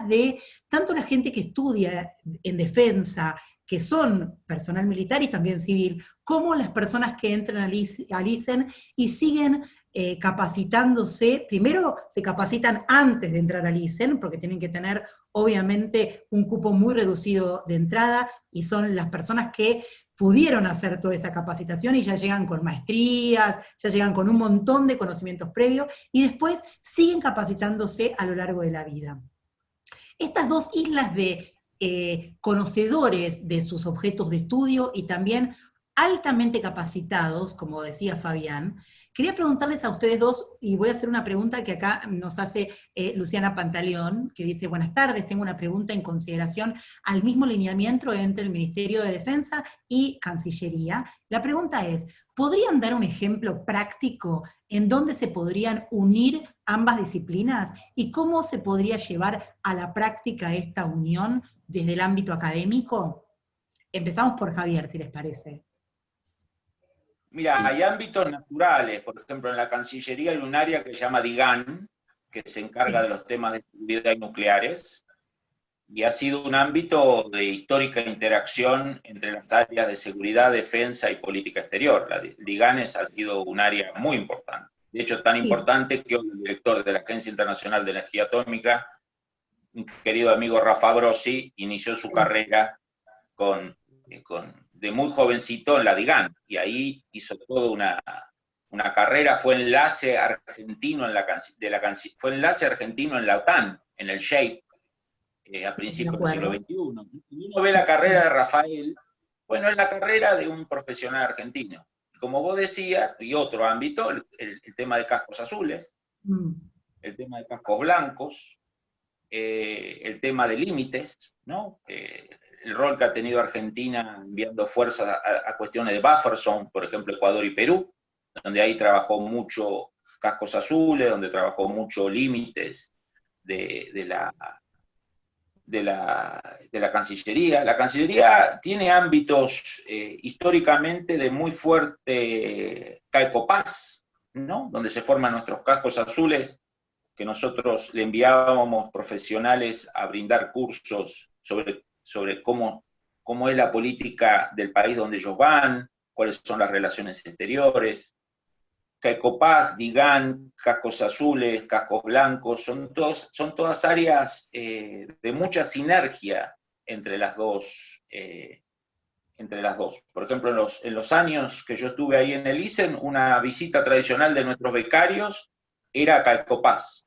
de tanto la gente que estudia en defensa, que son personal militar y también civil, como las personas que entran al ISEN y siguen capacitándose. Primero se capacitan antes de entrar al ISEN, porque tienen que tener obviamente un cupo muy reducido de entrada, y son las personas que pudieron hacer toda esa capacitación y ya llegan con maestrías, ya llegan con un montón de conocimientos previos, y después siguen capacitándose a lo largo de la vida. Estas dos islas de conocedores de sus objetos de estudio y también altamente capacitados, como decía Fabián, quería preguntarles a ustedes dos, y voy a hacer una pregunta que acá nos hace Luciana Pantaleón, que dice: buenas tardes, tengo una pregunta en consideración al mismo lineamiento entre el Ministerio de Defensa y Cancillería. La pregunta es, ¿podrían dar un ejemplo práctico en dónde se podrían unir ambas disciplinas y cómo se podría llevar a la práctica esta unión desde el ámbito académico? Empezamos por Javier, si les parece. Mira, hay ámbitos naturales, por ejemplo, en la Cancillería hay un área que se llama DIGAN, que se encarga de los temas de seguridad nucleares, y ha sido un ámbito de histórica interacción entre las áreas de seguridad, defensa y política exterior. La DIGAN ha sido un área muy importante. De hecho, tan importante que hoy el director de la Agencia Internacional de Energía Atómica, mi querido amigo Rafa Grossi, inició su carrera de muy jovencito en la DIGAN, y ahí hizo toda una carrera, fue enlace argentino en la OTAN, en el SHAPE, a principios del siglo XXI. Y uno ve la carrera de Rafael, bueno, es la carrera de un profesional argentino. Como vos decías, y otro ámbito, el tema de cascos azules, el tema de cascos blancos, el tema de límites, ¿no? El rol que ha tenido Argentina enviando fuerzas a cuestiones de buffer zone, por ejemplo, Ecuador y Perú, donde ahí trabajó mucho Cascos Azules, donde trabajó mucho límites de la Cancillería. La Cancillería tiene ámbitos históricamente de muy fuerte calcopaz, ¿no? Donde se forman nuestros cascos azules, que nosotros le enviábamos profesionales a brindar cursos sobre cómo es la política del país donde ellos van, cuáles son las relaciones exteriores. Calcopaz, Digán, cascos azules, cascos blancos, son todas áreas de mucha sinergia entre las dos. Por ejemplo, en los años que yo estuve ahí en el ISEN, una visita tradicional de nuestros becarios era a Calcopaz,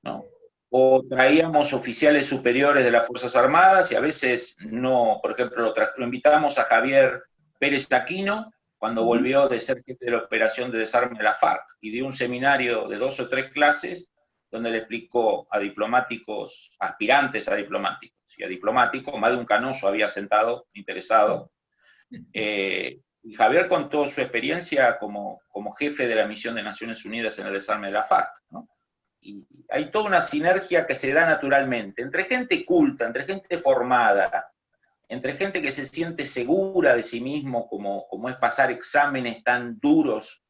¿no? O traíamos oficiales superiores de las Fuerzas Armadas y a veces no, por ejemplo, lo invitamos a Javier Pérez Aquino, cuando volvió de ser jefe de la operación de desarme de la FARC, y dio un seminario de 2 o 3 clases donde le explicó a diplomáticos, aspirantes a diplomáticos y a diplomáticos, más de un canoso había sentado, interesado, y Javier contó su experiencia como jefe de la misión de Naciones Unidas en el desarme de la FARC, ¿no? Y hay toda una sinergia que se da naturalmente, entre gente culta, entre gente formada, entre gente que se siente segura de sí mismo, como es pasar exámenes tan duros,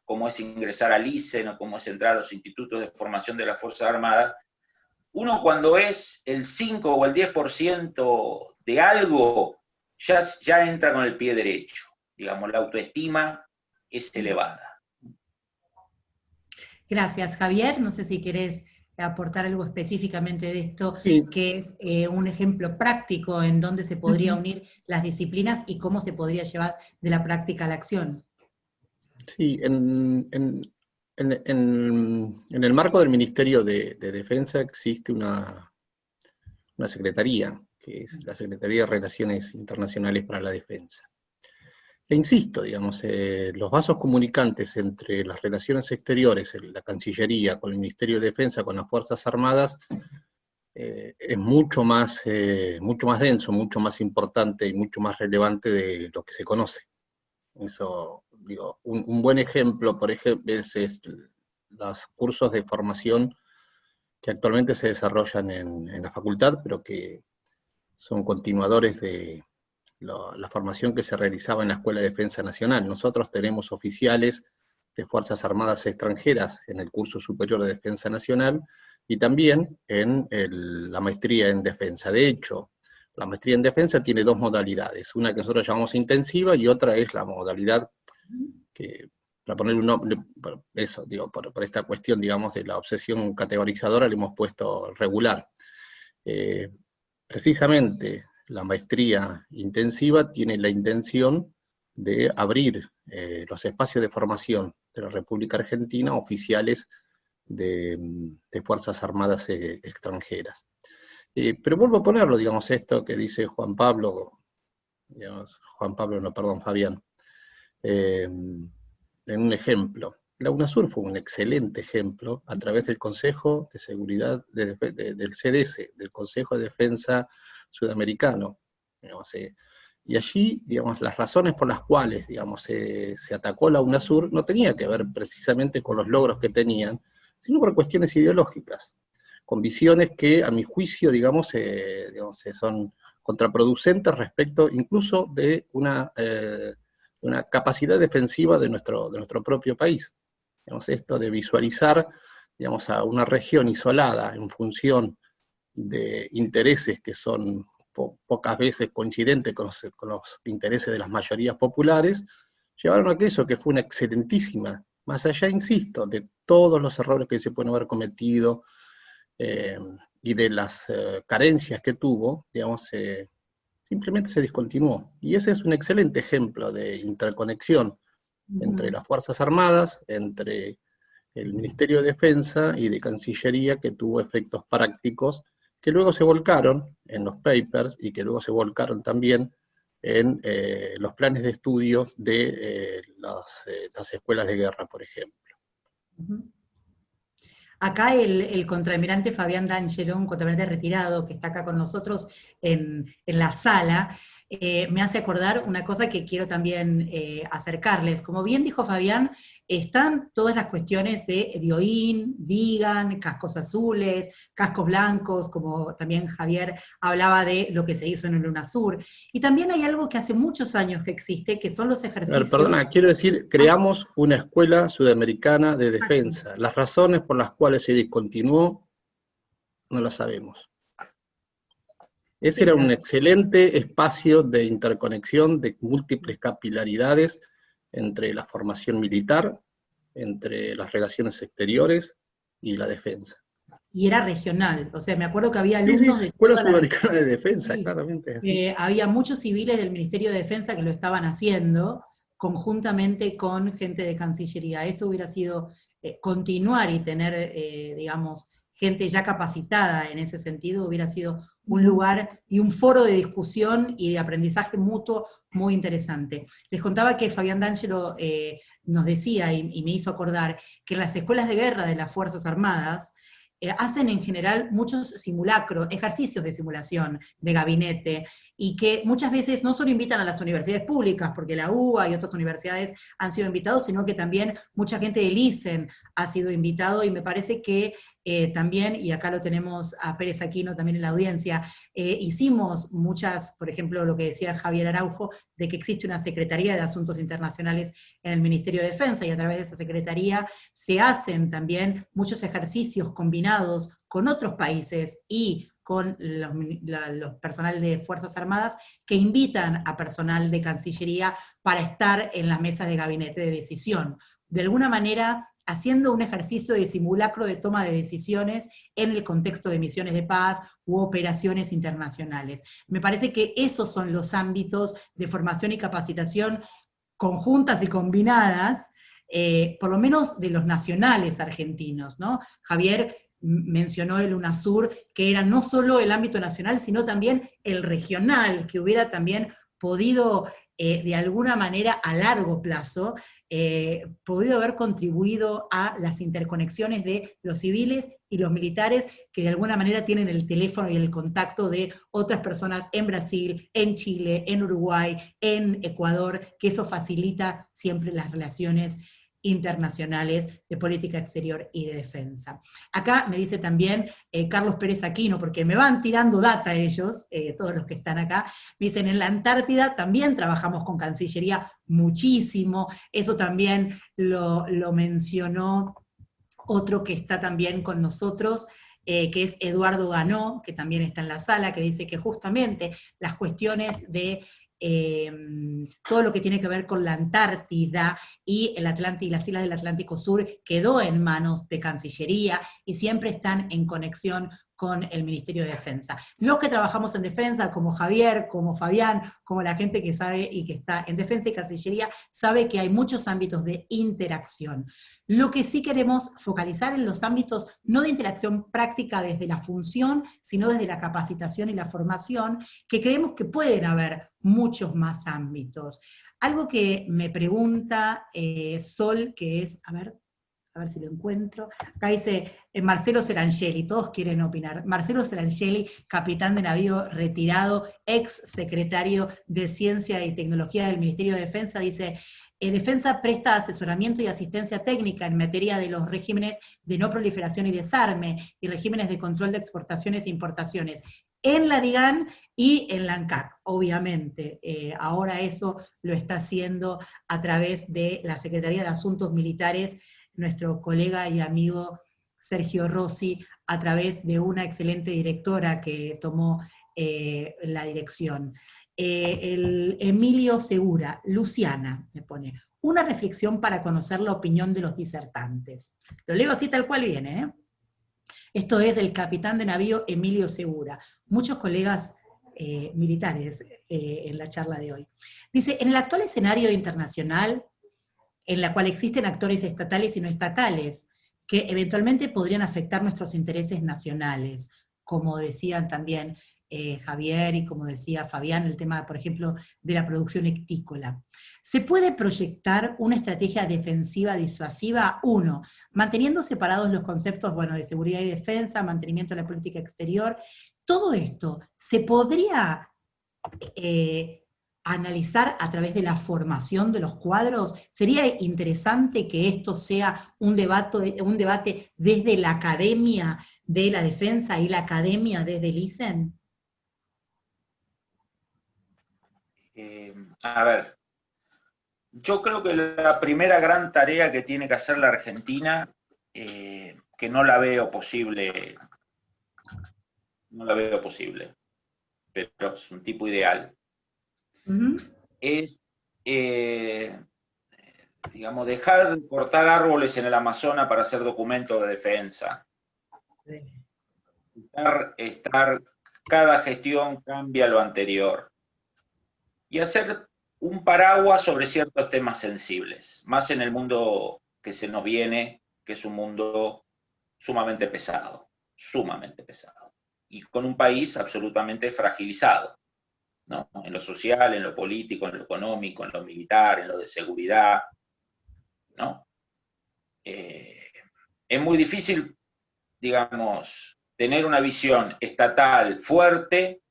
como es ingresar al ISEN o como es entrar a los institutos de formación de las Fuerzas Armadas. Uno cuando es el 5 o el 10% de algo, ya entra con el pie derecho. Digamos, la autoestima es elevada. Gracias, Javier. No sé si querés aportar algo específicamente de esto, Sí. que es un ejemplo práctico en donde se podría unir las disciplinas y cómo se podría llevar de la práctica a la acción. Sí, en el marco del Ministerio de Defensa existe una secretaría, que es la Secretaría de Relaciones Internacionales para la Defensa. E insisto, digamos, los vasos comunicantes entre las relaciones exteriores, la Cancillería, con el Ministerio de Defensa, con las Fuerzas Armadas, es mucho más denso, mucho más importante y mucho más relevante de lo que se conoce. Eso, digo, un buen ejemplo, por ejemplo, es los cursos de formación que actualmente se desarrollan en la facultad, pero que son continuadores de la formación que se realizaba en la Escuela de Defensa Nacional. Nosotros tenemos oficiales de Fuerzas Armadas extranjeras en el curso superior de Defensa Nacional y también en la maestría en defensa. De hecho, la maestría en defensa tiene 2 modalidades, una que nosotros llamamos intensiva y otra es la modalidad que, para poner un nombre, eso, digo, por esta cuestión, digamos, de la obsesión categorizadora, le hemos puesto regular. Precisamente la maestría intensiva tiene la intención de abrir los espacios de formación de la República Argentina a oficiales de Fuerzas Armadas extranjeras. Pero vuelvo a ponerlo, digamos, esto que dice Fabián, en un ejemplo. La UNASUR fue un excelente ejemplo a través del Consejo de Seguridad del CDS, del Consejo de Defensa Sudamericano. Digamos, y allí, digamos, las razones por las cuales, digamos, se atacó la UNASUR no tenía que ver precisamente con los logros que tenían, sino por cuestiones ideológicas, con visiones que, a mi juicio, digamos, son contraproducentes respecto incluso de una capacidad defensiva de nuestro propio país. Digamos, esto de visualizar, digamos, a una región isolada en función de intereses que son pocas veces coincidentes con los intereses de las mayorías populares, llevaron a eso que fue una excelentísima, más allá, insisto, de todos los errores que se pueden haber cometido y de las carencias que tuvo, digamos, simplemente se discontinuó. Y ese es un excelente ejemplo de interconexión entre las Fuerzas Armadas, entre el Ministerio de Defensa y de Cancillería, que tuvo efectos prácticos que luego se volcaron en los papers y que luego se volcaron también en los planes de estudio de las escuelas de guerra, por ejemplo. Acá el contraalmirante Fabián D'Angelo, un contraalmirante retirado que está acá con nosotros en la sala, me hace acordar una cosa que quiero también acercarles. Como bien dijo Fabián, están todas las cuestiones de DIOIN, DIGAN, cascos azules, cascos blancos, como también Javier hablaba de lo que se hizo en el UNASUR. Y también hay algo que hace muchos años que existe, que son los ejercicios... Perdona, quiero decir, creamos una escuela sudamericana de defensa. Las razones por las cuales se discontinuó, no las sabemos. Ese era un excelente espacio de interconexión de múltiples capilaridades entre la formación militar, entre las relaciones exteriores y la defensa. Y era regional, o sea, me acuerdo que había alumnos de... Escuela Sudamericana de Defensa, sí, claramente. Había muchos civiles del Ministerio de Defensa que lo estaban haciendo, conjuntamente con gente de Cancillería. Eso hubiera sido continuar y tener, digamos, gente ya capacitada en ese sentido, hubiera sido un lugar y un foro de discusión y de aprendizaje mutuo muy interesante. Les contaba que Fabián D'Angelo nos decía, y me hizo acordar, que en las escuelas de guerra de las Fuerzas Armadas hacen en general muchos simulacros, ejercicios de simulación de gabinete, y que muchas veces no solo invitan a las universidades públicas, porque la UBA y otras universidades han sido invitados, sino que también mucha gente del ISEN ha sido invitado, y me parece que también, y acá lo tenemos a Pérez Aquino también en la audiencia, hicimos muchas, por ejemplo, lo que decía Javier Araujo, de que existe una Secretaría de Asuntos Internacionales en el Ministerio de Defensa, y a través de esa Secretaría se hacen también muchos ejercicios combinados con otros países y con los personal de Fuerzas Armadas, que invitan a personal de Cancillería para estar en las mesas de gabinete de decisión. De alguna manera, haciendo un ejercicio de simulacro de toma de decisiones en el contexto de misiones de paz u operaciones internacionales. Me parece que esos son los ámbitos de formación y capacitación conjuntas y combinadas, por lo menos de los nacionales argentinos, ¿no? Javier mencionó el UNASUR, que era no solo el ámbito nacional, sino también el regional, que hubiera también podido, de alguna manera, a largo plazo, podido haber contribuido a las interconexiones de los civiles y los militares, que de alguna manera tienen el teléfono y el contacto de otras personas en Brasil, en Chile, en Uruguay, en Ecuador, que eso facilita siempre las relaciones internacionales de política exterior y de defensa. Acá me dice también Carlos Pérez Aquino, porque me van tirando data ellos, todos los que están acá, me dicen, en la Antártida también trabajamos con Cancillería muchísimo, eso también lo mencionó otro que está también con nosotros, que es Eduardo Ganó, que también está en la sala, que dice que justamente las cuestiones de todo lo que tiene que ver con la Antártida y el Atlántico y las islas del Atlántico Sur quedó en manos de Cancillería y siempre están en conexión con el Ministerio de Defensa. Los que trabajamos en defensa, como Javier, como Fabián, como la gente que sabe y que está en defensa y Cancillería, sabe que hay muchos ámbitos de interacción. Lo que sí queremos focalizar en los ámbitos no de interacción práctica desde la función, sino desde la capacitación y la formación, que creemos que pueden haber muchos más ámbitos. Algo que me pregunta Sol, que es, a ver si lo encuentro, acá dice Marcelo Serangeli, todos quieren opinar. Marcelo Serangeli, capitán de navío retirado, ex secretario de Ciencia y Tecnología del Ministerio de Defensa, dice, Defensa presta asesoramiento y asistencia técnica en materia de los regímenes de no proliferación y desarme, y regímenes de control de exportaciones e importaciones, en la DIGAN y en la ANCAC, obviamente. Ahora eso lo está haciendo a través de la Secretaría de Asuntos Militares, nuestro colega y amigo Sergio Rossi, a través de una excelente directora que tomó la dirección. El Emilio Segura, Luciana, me pone, una reflexión para conocer la opinión de los disertantes. Lo leo así tal cual viene, ¿eh? Esto es el capitán de navío Emilio Segura. Muchos colegas militares en la charla de hoy. Dice, en el actual escenario internacional, en la cual existen actores estatales y no estatales, que eventualmente podrían afectar nuestros intereses nacionales, como decían también Javier y como decía Fabián, el tema, por ejemplo, de la producción ictícola. ¿Se puede proyectar una estrategia defensiva disuasiva? Uno, manteniendo separados los conceptos, bueno, de seguridad y defensa, mantenimiento de la política exterior. Todo esto se podría analizar a través de la formación de los cuadros? ¿Sería interesante que esto sea un debate desde la academia de la defensa y la academia desde el ISEN? A ver, yo creo que la primera gran tarea que tiene que hacer la Argentina, que no la veo posible, pero es un tipo ideal, es, digamos, dejar de cortar árboles en el Amazonas para hacer documentos de defensa. Sí. Cada gestión cambia lo anterior. Y hacer un paraguas sobre ciertos temas sensibles, más en el mundo que se nos viene, que es un mundo sumamente pesado, y con un país absolutamente fragilizado, ¿no? En lo social, en lo político, en lo económico, en lo militar, en lo de seguridad, ¿no? Es muy difícil, digamos, tener una visión estatal fuerte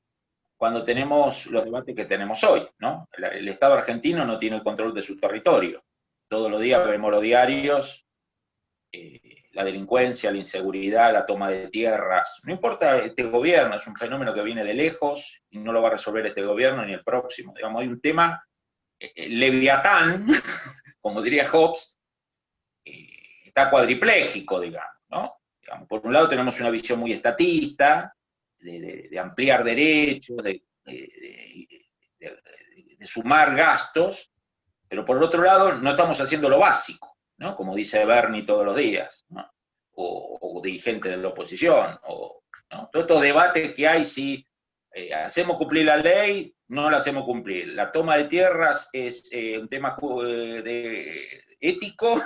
cuando tenemos los debates que tenemos hoy, ¿no? El Estado argentino no tiene el control de su territorio. Todos los días vemos los diarios, la delincuencia, la inseguridad, la toma de tierras. No importa este gobierno, es un fenómeno que viene de lejos y no lo va a resolver este gobierno ni el próximo. Digamos, hay un tema leviatán, como diría Hobbes, está cuadripléjico, digamos, ¿no? Digamos, por un lado tenemos una visión muy estatista, de ampliar derechos, de sumar gastos, pero por el otro lado no estamos haciendo lo básico, ¿no? Como dice Bernie todos los días, ¿no? O dirigentes de la oposición, ¿no? Todos estos debates que hay, si hacemos cumplir la ley, no la hacemos cumplir. La toma de tierras es un tema ético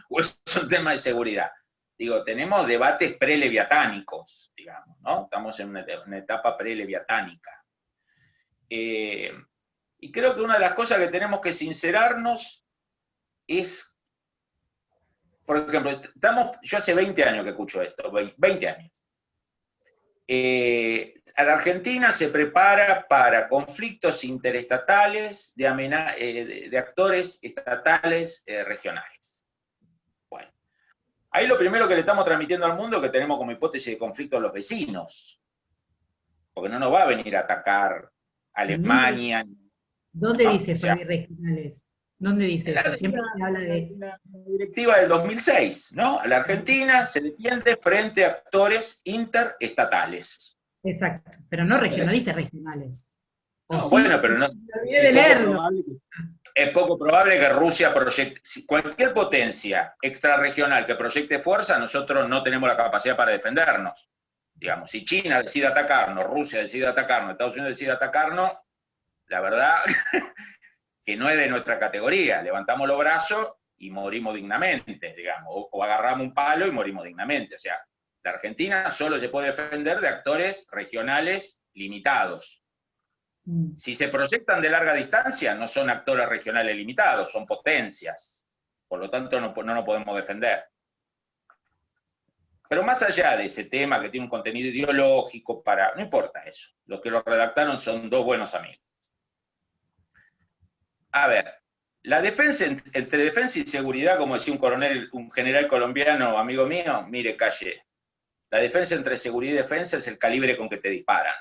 o es un tema de seguridad. Digo, tenemos debates preleviatánicos, digamos, ¿no? Estamos en una etapa preleviatánica. Y creo que una de las cosas que tenemos que sincerarnos es, por ejemplo, yo hace 20 años que escucho esto, 20 años. A la Argentina se prepara para conflictos interestatales de actores estatales regionales. Bueno, ahí lo primero que le estamos transmitiendo al mundo es que tenemos como hipótesis de conflicto a los vecinos, porque no nos va a venir a atacar Alemania. ¿Dónde ¿no? dice regionales? ¿Dónde dice eso? Siempre se habla de... La directiva del 2006, ¿no? A la Argentina se defiende frente a actores interestatales. Exacto, pero no dice regionales. No, sí, bueno, pero no... Es poco probable que Rusia proyecte... Cualquier potencia extrarregional que proyecte fuerza, nosotros no tenemos la capacidad para defendernos. Digamos, si China decide atacarnos, Rusia decide atacarnos, Estados Unidos decide atacarnos, la verdad... que no es de nuestra categoría, levantamos los brazos y morimos dignamente, digamos, o agarramos un palo y morimos dignamente. O sea, la Argentina solo se puede defender de actores regionales limitados. Si se proyectan de larga distancia, no son actores regionales limitados, son potencias. Por lo tanto, no nos podemos defender. Pero más allá de ese tema que tiene un contenido ideológico, no importa eso. Los que lo redactaron son dos buenos amigos. A ver, la defensa, entre defensa y seguridad, como decía un general colombiano, amigo mío, mire, Calle, la defensa entre seguridad y defensa es el calibre con que te disparan.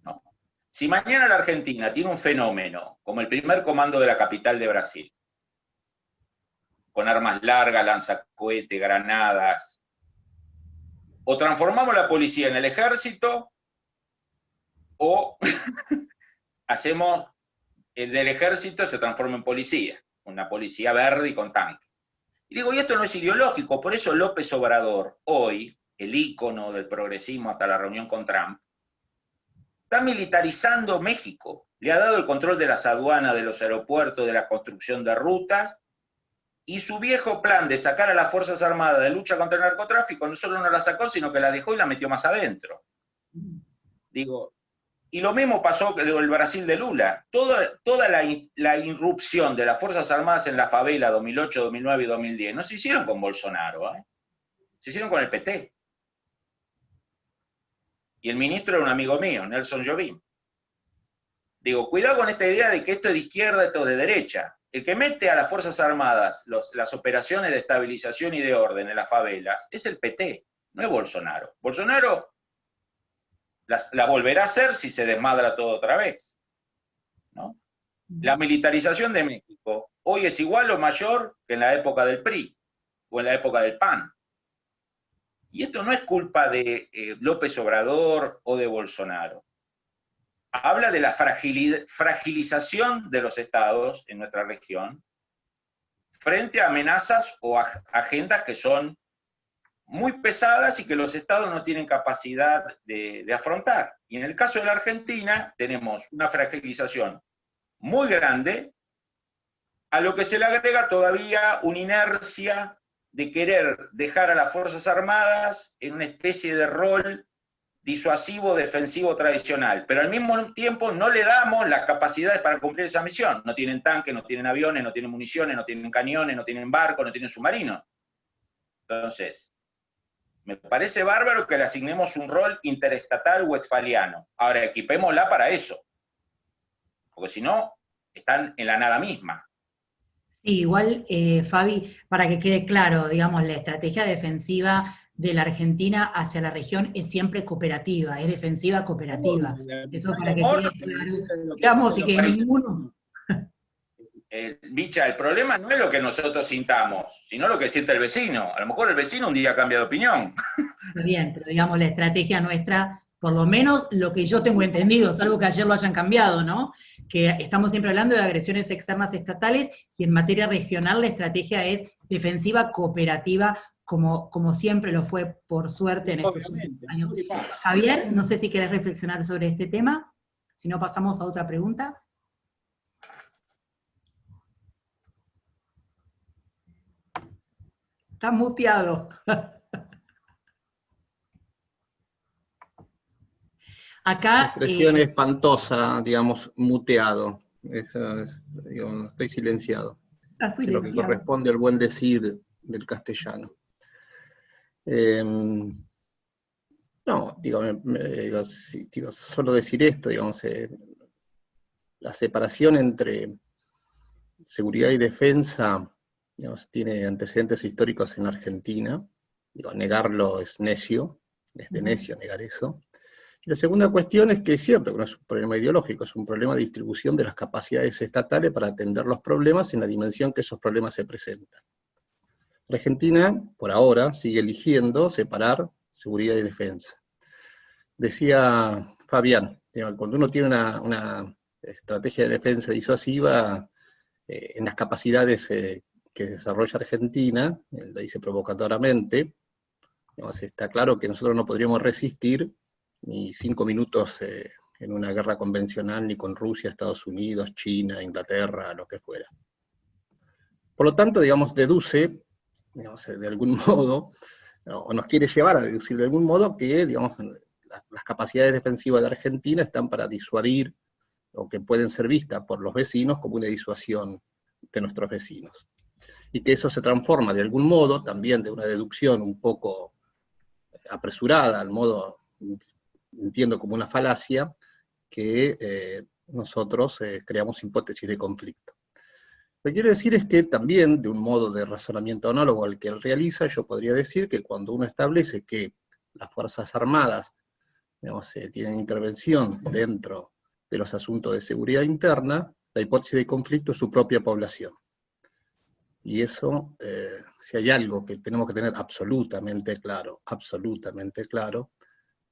¿No? Si mañana la Argentina tiene un fenómeno, como el primer comando de la capital de Brasil, con armas largas, lanzacohetes, granadas, o transformamos la policía en el ejército, o hacemos... El del ejército se transforma en policía, una policía verde y con tanque. Y digo, y esto no es ideológico, por eso López Obrador, hoy, el ícono del progresismo hasta la reunión con Trump, está militarizando México. Le ha dado el control de las aduanas, de los aeropuertos, de la construcción de rutas, y su viejo plan de sacar a las Fuerzas Armadas de lucha contra el narcotráfico no solo no la sacó, sino que la dejó y la metió más adentro. Digo... Y lo mismo pasó con el Brasil de Lula. Toda la irrupción de las Fuerzas Armadas en la favela 2008, 2009 y 2010 no se hicieron con Bolsonaro, se hicieron con el PT. Y el ministro era un amigo mío, Nelson Jobim. Digo, cuidado con esta idea de que esto es de izquierda, esto es de derecha. El que mete a las Fuerzas Armadas las operaciones de estabilización y de orden en las favelas es el PT, no es Bolsonaro. Bolsonaro la volverá a hacer si se desmadra todo otra vez, ¿no? La militarización de México hoy es igual o mayor que en la época del PRI o en la época del PAN. Y esto no es culpa de López Obrador o de Bolsonaro. Habla de la fragilización de los estados en nuestra región frente a amenazas o agendas que son muy pesadas y que los estados no tienen capacidad de afrontar. Y en el caso de la Argentina tenemos una fragilización muy grande, a lo que se le agrega todavía una inercia de querer dejar a las Fuerzas Armadas en una especie de rol disuasivo, defensivo tradicional, pero al mismo tiempo no le damos las capacidades para cumplir esa misión. No tienen tanques, no tienen aviones, no tienen municiones, no tienen cañones, no tienen barcos, no tienen submarinos. Entonces, me parece bárbaro que le asignemos un rol interestatal westfaliano. Ahora, equipémosla para eso, porque si no, están en la nada misma. Sí, igual, Fabi, para que quede claro, digamos, la estrategia defensiva de la Argentina hacia la región es siempre cooperativa, es defensiva cooperativa. Eso para que quede claro, digamos, y que ninguno... Bicha, el problema no es lo que nosotros sintamos, sino lo que siente el vecino. A lo mejor el vecino un día cambia de opinión. Está bien, pero digamos, la estrategia nuestra, por lo menos lo que yo tengo entendido, salvo que ayer lo hayan cambiado, ¿no? Que estamos siempre hablando de agresiones externas estatales, y en materia regional la estrategia es defensiva cooperativa, como siempre lo fue, por suerte, en estos últimos años. Javier, no sé si querés reflexionar sobre este tema, si no pasamos a otra pregunta. Está muteado. Acá... Expresión espantosa, digamos, muteado. Eso es, digamos, estoy silenciado. Está silenciado. Es lo que corresponde al buen decir del castellano. No, digo, solo decir esto, digamos, la separación entre seguridad y defensa, digamos, tiene antecedentes históricos en Argentina. Digo, negarlo es necio, es de necio negar eso. Y la segunda cuestión es que es cierto que no es un problema ideológico, es un problema de distribución de las capacidades estatales para atender los problemas en la dimensión que esos problemas se presentan. La Argentina, por ahora, sigue eligiendo separar seguridad y defensa. Decía Fabián, cuando uno tiene una estrategia de defensa disuasiva, en las capacidades que desarrolla Argentina, lo dice provocatoramente, digamos, está claro que nosotros no podríamos resistir ni 5 minutos en una guerra convencional, ni con Rusia, Estados Unidos, China, Inglaterra, lo que fuera. Por lo tanto, digamos, deduce, digamos, de algún modo, o nos quiere llevar a deducir de algún modo que, digamos, las capacidades defensivas de Argentina están para disuadir, o que pueden ser vistas por los vecinos como una disuasión de nuestros vecinos. Y que eso se transforma de algún modo, también de una deducción un poco apresurada, al modo, entiendo como una falacia, que nosotros creamos hipótesis de conflicto. Lo que quiero decir es que también, de un modo de razonamiento análogo al que él realiza, yo podría decir que cuando uno establece que las Fuerzas Armadas, digamos, tienen intervención dentro de los asuntos de seguridad interna, la hipótesis de conflicto es su propia población. Y eso, si hay algo que tenemos que tener absolutamente claro,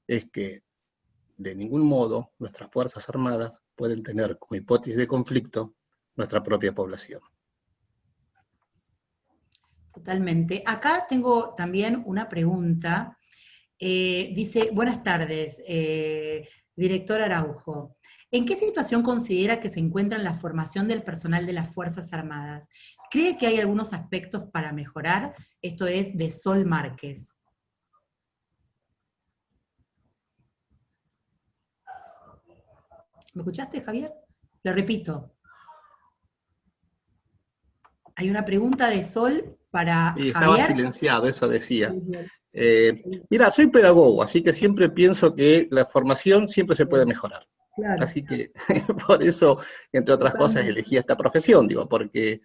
es que de ningún modo nuestras Fuerzas Armadas pueden tener como hipótesis de conflicto nuestra propia población. Totalmente. Acá tengo también una pregunta. Dice, buenas tardes, director Araujo. ¿En qué situación considera que se encuentra la formación del personal de las Fuerzas Armadas? ¿Cree que hay algunos aspectos para mejorar? Esto es de Sol Márquez. ¿Me escuchaste, Javier? Lo repito. Hay una pregunta de Sol para y Javier. Estaba silenciado, eso decía. Mira, soy pedagogo, así que siempre pienso que la formación siempre se puede mejorar. Claro. Así que por eso, entre otras cosas, elegí esta profesión, digo, porque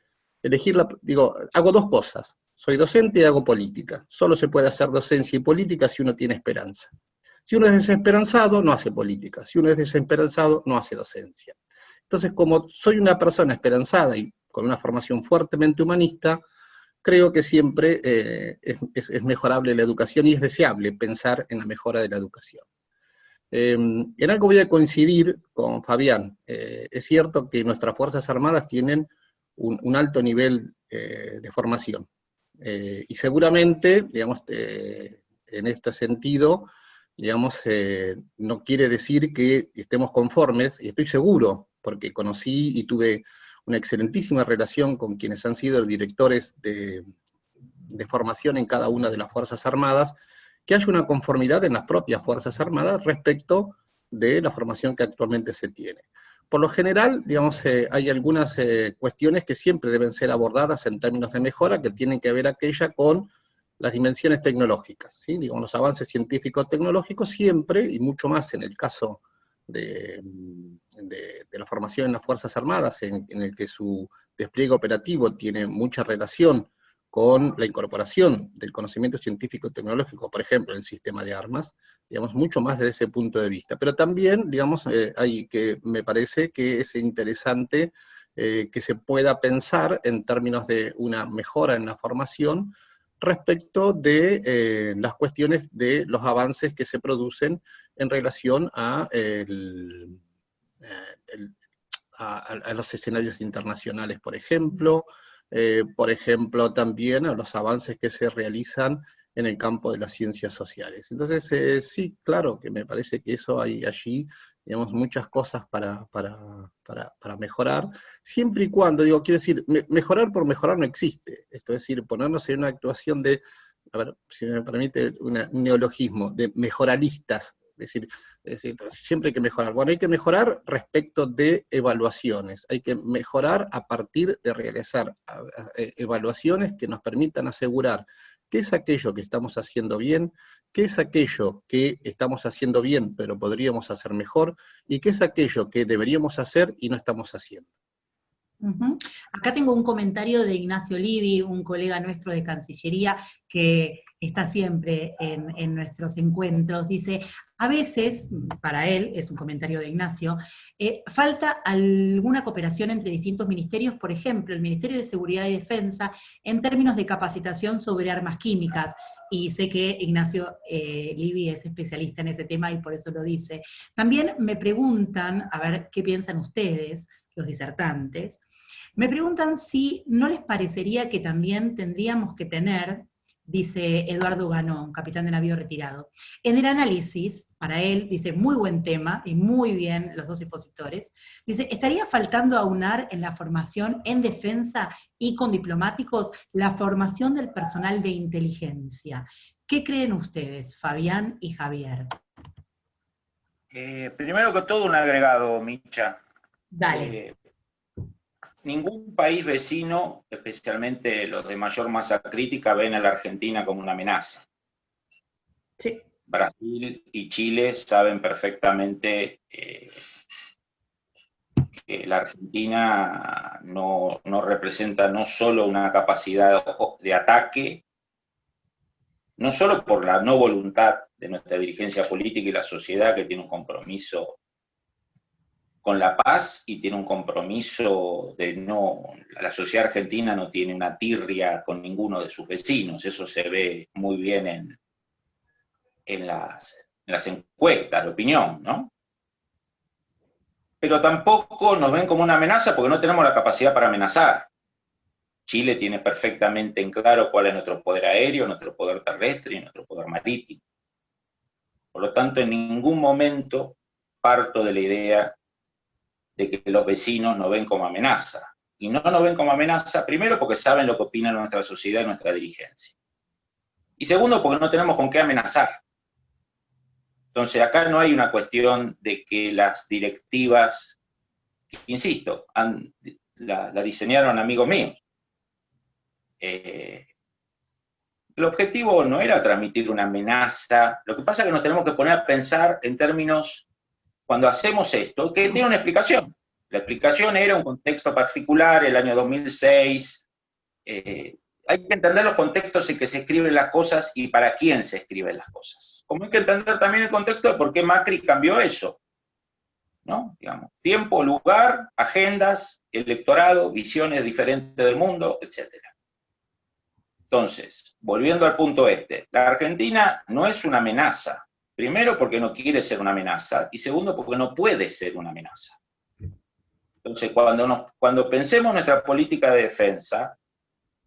hago dos cosas. Soy docente y hago política. Solo se puede hacer docencia y política si uno tiene esperanza. Si uno es desesperanzado, no hace política. Si uno es desesperanzado, no hace docencia. Entonces, como soy una persona esperanzada y con una formación fuertemente humanista, creo que siempre es mejorable la educación y es deseable pensar en la mejora de la educación. En algo voy a coincidir con Fabián. Es cierto que nuestras Fuerzas Armadas tienen un alto nivel de formación. Y seguramente, digamos, en este sentido, digamos, no quiere decir que estemos conformes, y estoy seguro, porque conocí y tuve una excelentísima relación con quienes han sido directores de formación en cada una de las Fuerzas Armadas, que haya una conformidad en las propias Fuerzas Armadas respecto de la formación que actualmente se tiene. Por lo general, digamos, hay algunas cuestiones que siempre deben ser abordadas en términos de mejora, que tienen que ver aquella con las dimensiones tecnológicas, ¿sí? Digamos, los avances científicos tecnológicos siempre, y mucho más en el caso de la formación en las Fuerzas Armadas, en el que su despliegue operativo tiene mucha relación con la incorporación del conocimiento científico y tecnológico, por ejemplo, en el sistema de armas, digamos, mucho más desde ese punto de vista. Pero también, digamos, me parece que es interesante que se pueda pensar en términos de una mejora en la formación respecto de las cuestiones de los avances que se producen en relación a los escenarios internacionales, por ejemplo también a los avances que se realizan en el campo de las ciencias sociales. Entonces, sí, claro que me parece que eso hay allí, digamos, muchas cosas para mejorar, siempre y cuando, digo, quiero decir, mejorar por mejorar no existe, esto es decir, ponernos en una actuación de, a ver, si me permite un neologismo, de mejoralistas, es decir, siempre hay que mejorar. Bueno, hay que mejorar respecto de evaluaciones, hay que mejorar a partir de realizar evaluaciones que nos permitan asegurar qué es aquello que estamos haciendo bien, qué es aquello que estamos haciendo bien pero podríamos hacer mejor, y qué es aquello que deberíamos hacer y no estamos haciendo. Acá tengo un comentario de Ignacio Livi, un colega nuestro de Cancillería, que está siempre en nuestros encuentros. Dice, a veces, para él, es un comentario de Ignacio, falta alguna cooperación entre distintos ministerios, por ejemplo, el Ministerio de Seguridad y Defensa, en términos de capacitación sobre armas químicas. Y sé que Ignacio Livi es especialista en ese tema y por eso lo dice. También me preguntan, a ver qué piensan ustedes, los disertantes, me preguntan si no les parecería que también tendríamos que tener, dice Eduardo Ganón, capitán de navío retirado, en el análisis, para él, dice, muy buen tema, y muy bien los dos expositores, dice, estaría faltando aunar en la formación en defensa y con diplomáticos la formación del personal de inteligencia. ¿Qué creen ustedes, Fabián y Javier? Primero que todo, un agregado, Micha. Dale. Ningún país vecino, especialmente los de mayor masa crítica, ven a la Argentina como una amenaza. Sí. Brasil y Chile saben perfectamente que la Argentina no representa no solo una capacidad de ataque, no solo por la no voluntad de nuestra dirigencia política y la sociedad, que tiene un compromiso con la paz y tiene un compromiso de la sociedad argentina no tiene una tirria con ninguno de sus vecinos, eso se ve muy bien en las encuestas de opinión, ¿no? Pero tampoco nos ven como una amenaza porque no tenemos la capacidad para amenazar. Chile tiene perfectamente en claro cuál es nuestro poder aéreo, nuestro poder terrestre y nuestro poder marítimo. Por lo tanto, en ningún momento parto de la idea de que los vecinos nos ven como amenaza. Y no nos ven como amenaza, primero porque saben lo que opina nuestra sociedad y nuestra dirigencia. Y segundo, porque no tenemos con qué amenazar. Entonces, acá no hay una cuestión de que las directivas, insisto, la diseñaron amigos míos. El objetivo no era transmitir una amenaza, lo que pasa es que nos tenemos que poner a pensar en términos cuando hacemos esto, que tiene una explicación. La explicación era un contexto particular, el año 2006. Hay que entender los contextos en que se escriben las cosas y para quién se escriben las cosas. Como hay que entender también el contexto de por qué Macri cambió eso, ¿no? Digamos, tiempo, lugar, agendas, electorado, visiones diferentes del mundo, etc. Entonces, volviendo al punto este, la Argentina no es una amenaza. Primero, porque no quiere ser una amenaza, y segundo, porque no puede ser una amenaza. Entonces, cuando pensemos nuestra política de defensa,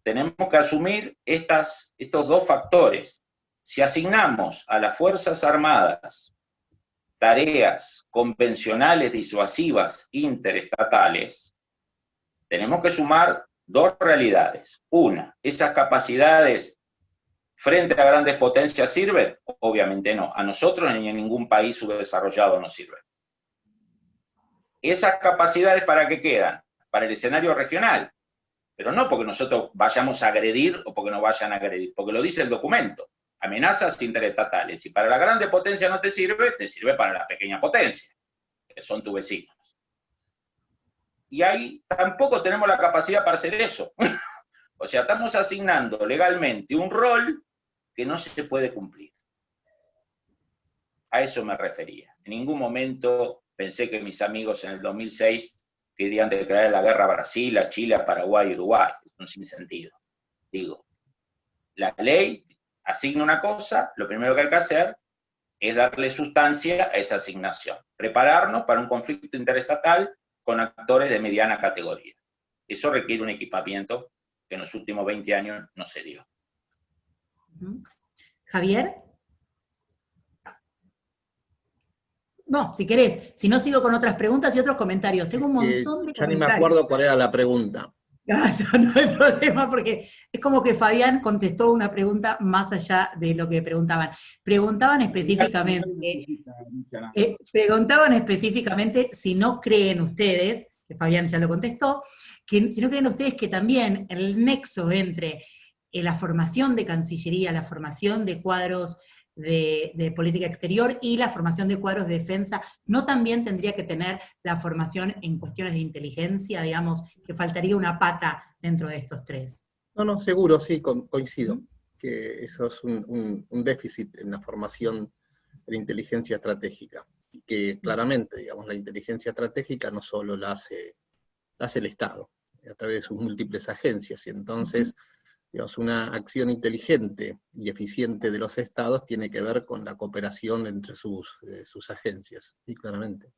tenemos que asumir estos dos factores. Si asignamos a las Fuerzas Armadas tareas convencionales disuasivas interestatales, tenemos que sumar dos realidades. Una, ¿esas capacidades frente a grandes potencias sirven? Obviamente no. A nosotros ni a ningún país subdesarrollado nos sirven. ¿Esas capacidades para qué quedan? Para el escenario regional. Pero no porque nosotros vayamos a agredir o porque nos vayan a agredir, porque lo dice el documento. Amenazas interestatales. Si para la grande potencia no te sirve para la pequeña potencia, que son tus vecinos. Y ahí tampoco tenemos la capacidad para hacer eso. O sea, estamos asignando legalmente un rol que no se puede cumplir. A eso me refería. En ningún momento pensé que mis amigos en el 2006 querían declarar la guerra a Brasil, a Chile, a Paraguay, Uruguay. Es un sinsentido. Digo, la ley asigna una cosa, lo primero que hay que hacer es darle sustancia a esa asignación. Prepararnos para un conflicto interestatal con actores de mediana categoría. Eso requiere un equipamiento que en los últimos 20 años no se dio. ¿Javier? No, si querés, si no sigo con otras preguntas y otros comentarios. Tengo un montón de ya comentarios. ni me acuerdo cuál era la pregunta. No hay problema, porque es como que Fabián contestó una pregunta más allá de lo que preguntaban. Preguntaban específicamente si no creen ustedes, que Fabián ya lo contestó, que si no creen ustedes que también el nexo entre la formación de Cancillería, la formación de cuadros de política exterior y la formación de cuadros de defensa, ¿no también tendría que tener la formación en cuestiones de inteligencia, digamos, que faltaría una pata dentro de estos tres? No, seguro, sí, coincido, que eso es un déficit en la formación de la inteligencia estratégica, y que claramente, digamos, la inteligencia estratégica no solo la hace el Estado, a través de sus múltiples agencias, y entonces, digamos, una acción inteligente y eficiente de los estados tiene que ver con la cooperación entre sus agencias, sí, claramente.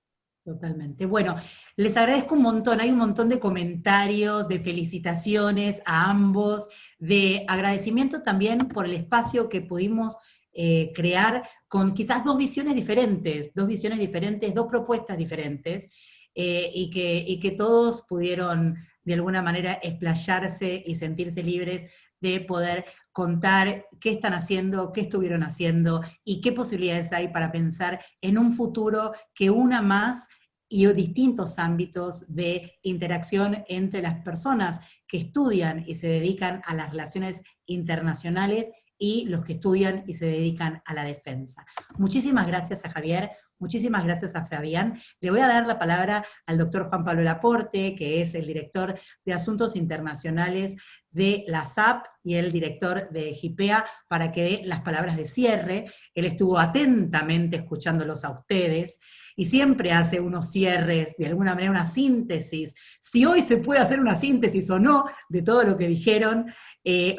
Totalmente. Bueno, les agradezco un montón, hay un montón de comentarios, de felicitaciones a ambos, de agradecimiento también por el espacio que pudimos crear con quizás dos visiones diferentes, dos propuestas diferentes, y que todos pudieron de alguna manera explayarse y sentirse libres de poder contar qué están haciendo, qué estuvieron haciendo y qué posibilidades hay para pensar en un futuro que una más y distintos ámbitos de interacción entre las personas que estudian y se dedican a las relaciones internacionales y los que estudian y se dedican a la defensa. Muchísimas gracias a Javier, muchísimas gracias a Fabián. Le voy a dar la palabra al doctor Juan Pablo Laporte, que es el director de Asuntos Internacionales de la SAP y el director de GIPEA, para que dé las palabras de cierre. Él estuvo atentamente escuchándolos a ustedes, y siempre hace unos cierres, de alguna manera una síntesis, si hoy se puede hacer una síntesis o no, de todo lo que dijeron.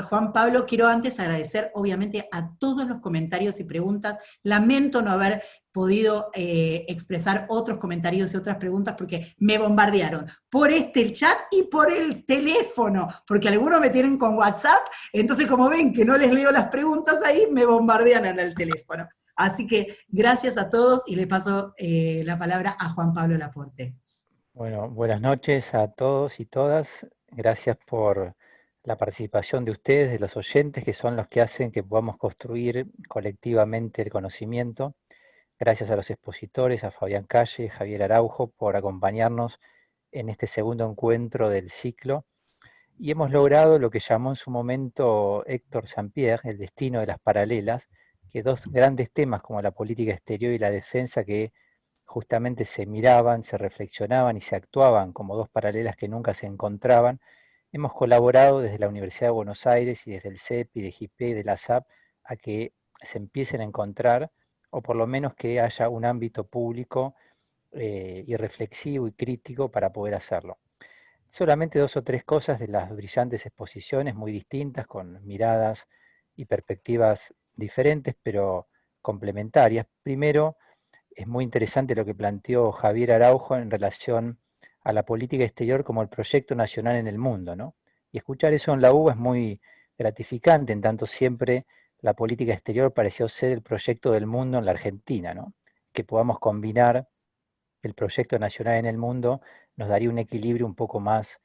Juan Pablo, quiero antes agradecer obviamente a todos los comentarios y preguntas. Lamento no haber podido expresar otros comentarios y otras preguntas porque me bombardearon por el chat y por el teléfono, porque algunos me tienen con WhatsApp, entonces como ven que no les leo las preguntas ahí, me bombardean en el teléfono. Así que gracias a todos y le paso la palabra a Juan Pablo Laporte. Bueno, buenas noches a todos y todas. Gracias por la participación de ustedes, de los oyentes, que son los que hacen que podamos construir colectivamente el conocimiento. Gracias a los expositores, a Fabián Calle, Javier Araujo, por acompañarnos en este segundo encuentro del ciclo. Y hemos logrado lo que llamó en su momento Héctor Saint-Pierre, el destino de las paralelas, que dos grandes temas como la política exterior y la defensa, que justamente se miraban, se reflexionaban y se actuaban como dos paralelas que nunca se encontraban. Hemos colaborado desde la Universidad de Buenos Aires y desde el CEPI, de GIPE y de la SAP a que se empiecen a encontrar, o por lo menos que haya un ámbito público y reflexivo y crítico para poder hacerlo. Solamente 2 o 3 cosas de las brillantes exposiciones, muy distintas, con miradas y perspectivas diferentes, pero complementarias. Primero, es muy interesante lo que planteó Javier Araujo en relación a la política exterior como el proyecto nacional en el mundo, ¿no? Y escuchar eso en la UBA es muy gratificante, en tanto siempre la política exterior pareció ser el proyecto del mundo en la Argentina, ¿no? Que podamos combinar el proyecto nacional en el mundo nos daría un equilibrio un poco más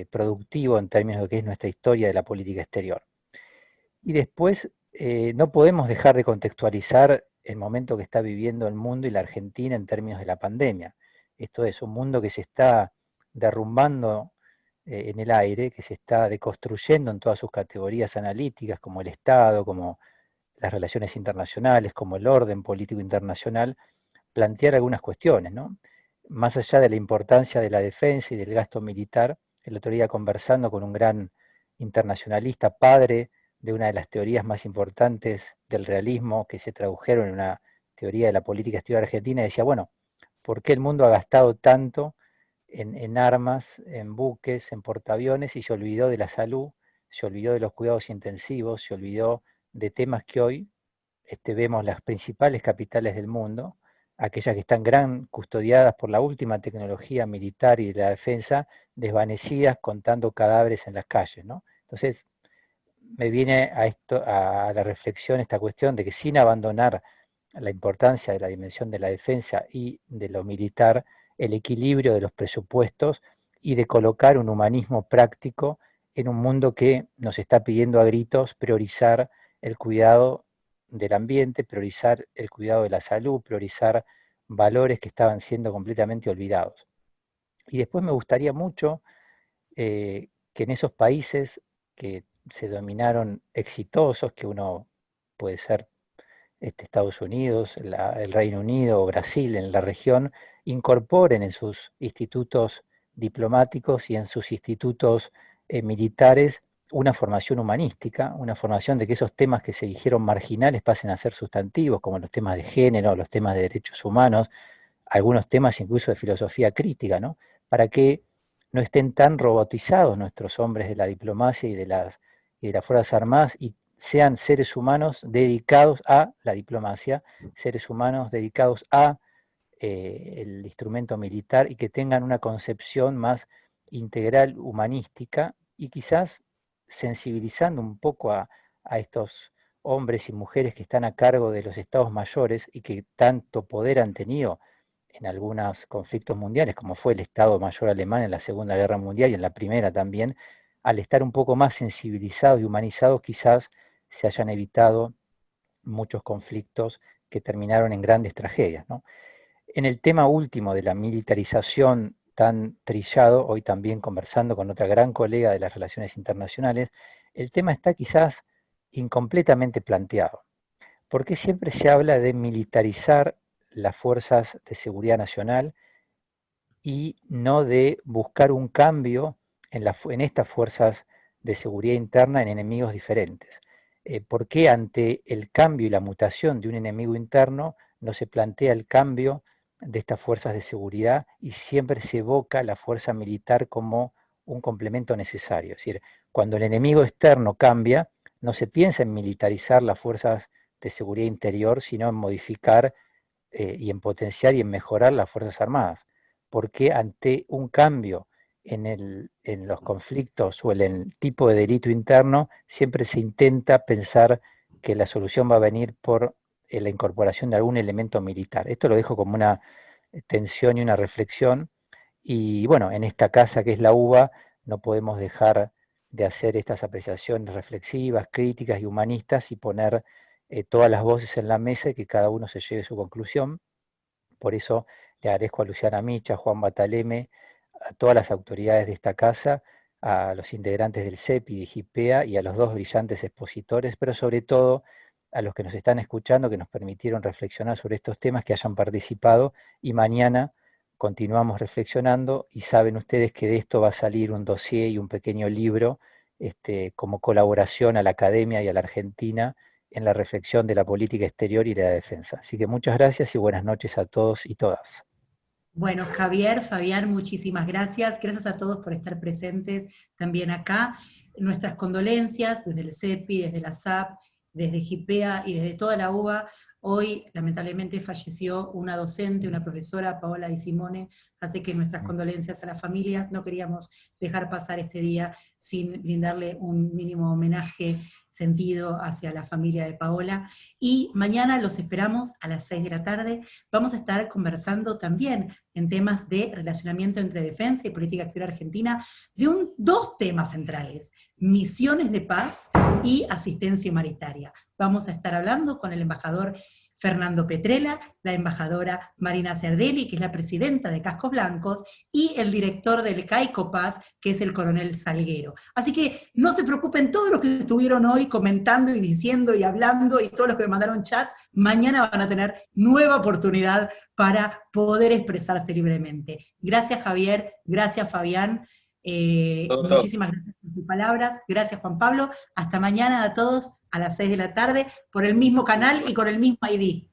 productivo en términos de lo que es nuestra historia de la política exterior. Y después, no podemos dejar de contextualizar el momento que está viviendo el mundo y la Argentina en términos de la pandemia. Esto es un mundo que se está derrumbando en el aire, que se está deconstruyendo en todas sus categorías analíticas, como el Estado, como las relaciones internacionales, como el orden político internacional, plantear algunas cuestiones, ¿no? Más allá de la importancia de la defensa y del gasto militar, el otro día conversando con un gran internacionalista, padre de una de las teorías más importantes del realismo que se tradujeron en una teoría de la política exterior argentina, decía, bueno, ¿por qué el mundo ha gastado tanto en armas, en buques, en portaaviones y se olvidó de la salud, se olvidó de los cuidados intensivos, se olvidó de temas que hoy vemos las principales capitales del mundo, aquellas que están gran custodiadas por la última tecnología militar y de la defensa, desvanecidas contando cadáveres en las calles, ¿no? Entonces, me viene a la reflexión esta cuestión de que sin abandonar la importancia de la dimensión de la defensa y de lo militar, el equilibrio de los presupuestos y de colocar un humanismo práctico en un mundo que nos está pidiendo a gritos priorizar el cuidado del ambiente, priorizar el cuidado de la salud, priorizar valores que estaban siendo completamente olvidados. Y después me gustaría mucho que en esos países que se dominaron exitosos, que uno puede ser Estados Unidos, el Reino Unido o Brasil en la región, incorporen en sus institutos diplomáticos y en sus institutos militares una formación humanística, una formación de que esos temas que se dijeron marginales pasen a ser sustantivos, como los temas de género, los temas de derechos humanos, algunos temas incluso de filosofía crítica, ¿no? Para que no estén tan robotizados nuestros hombres de la diplomacia y de las Fuerzas Armadas y sean seres humanos dedicados a la diplomacia, seres humanos dedicados a el instrumento militar y que tengan una concepción más integral, humanística y quizás sensibilizando un poco a estos hombres y mujeres que están a cargo de los estados mayores y que tanto poder han tenido en algunos conflictos mundiales, como fue el Estado Mayor alemán en la Segunda Guerra Mundial y en la Primera también, al estar un poco más sensibilizados y humanizados, quizás se hayan evitado muchos conflictos que terminaron en grandes tragedias, ¿no? En el tema último de la militarización tan trillado, hoy también conversando con otra gran colega de las relaciones internacionales, el tema está quizás incompletamente planteado. ¿Por qué siempre se habla de militarizar las fuerzas de seguridad nacional y no de buscar un cambio en estas fuerzas de seguridad interna en enemigos diferentes? ¿Por qué ante el cambio y la mutación de un enemigo interno no se plantea el cambio de estas fuerzas de seguridad y siempre se evoca la fuerza militar como un complemento necesario? Es decir, cuando el enemigo externo cambia, no se piensa en militarizar las fuerzas de seguridad interior, sino en modificar y en potenciar y en mejorar las Fuerzas Armadas. Porque ante un cambio en los conflictos o en el tipo de delito interno, siempre se intenta pensar que la solución va a venir por la incorporación de algún elemento militar. Esto lo dejo como una tensión y una reflexión. Y bueno, en esta casa que es la UBA, no podemos dejar de hacer estas apreciaciones reflexivas, críticas y humanistas y poner todas las voces en la mesa y que cada uno se lleve su conclusión. Por eso le agradezco a Luciana Micha, a Juan Bataleme, a todas las autoridades de esta casa, a los integrantes del CEPI y de GIPEA y a los dos brillantes expositores, pero sobre todo a los que nos están escuchando, que nos permitieron reflexionar sobre estos temas, que hayan participado, y mañana continuamos reflexionando, y saben ustedes que de esto va a salir un dossier y un pequeño libro como colaboración a la academia y a la Argentina en la reflexión de la política exterior y la defensa. Así que muchas gracias y buenas noches a todos y todas. Bueno, Javier, Fabián, muchísimas gracias. Gracias a todos por estar presentes también acá. Nuestras condolencias desde el CEPI, desde la SAP, desde GIPEA y desde toda la UBA. Hoy, lamentablemente, falleció una docente, una profesora, Paola Di Simone, así que nuestras condolencias a la familia. No queríamos dejar pasar este día sin brindarle un mínimo homenaje sentido hacia la familia de Paola. Y mañana los esperamos a las 6 de la tarde. Vamos a estar conversando también en temas de relacionamiento entre defensa y política exterior argentina, de dos temas centrales: misiones de paz y asistencia humanitaria. Vamos a estar hablando con el embajador Fernando Petrella, la embajadora Marina Cerdelli, que es la presidenta de Cascos Blancos, y el director del CAICOPAS, que es el coronel Salguero. Así que no se preocupen, todos los que estuvieron hoy comentando y diciendo y hablando, y todos los que me mandaron chats, mañana van a tener nueva oportunidad para poder expresarse libremente. Gracias, Javier, gracias, Fabián. Muchísimas gracias por sus palabras, gracias, Juan Pablo. Hasta mañana a todos a las 6 de la tarde por el mismo canal y con el mismo ID.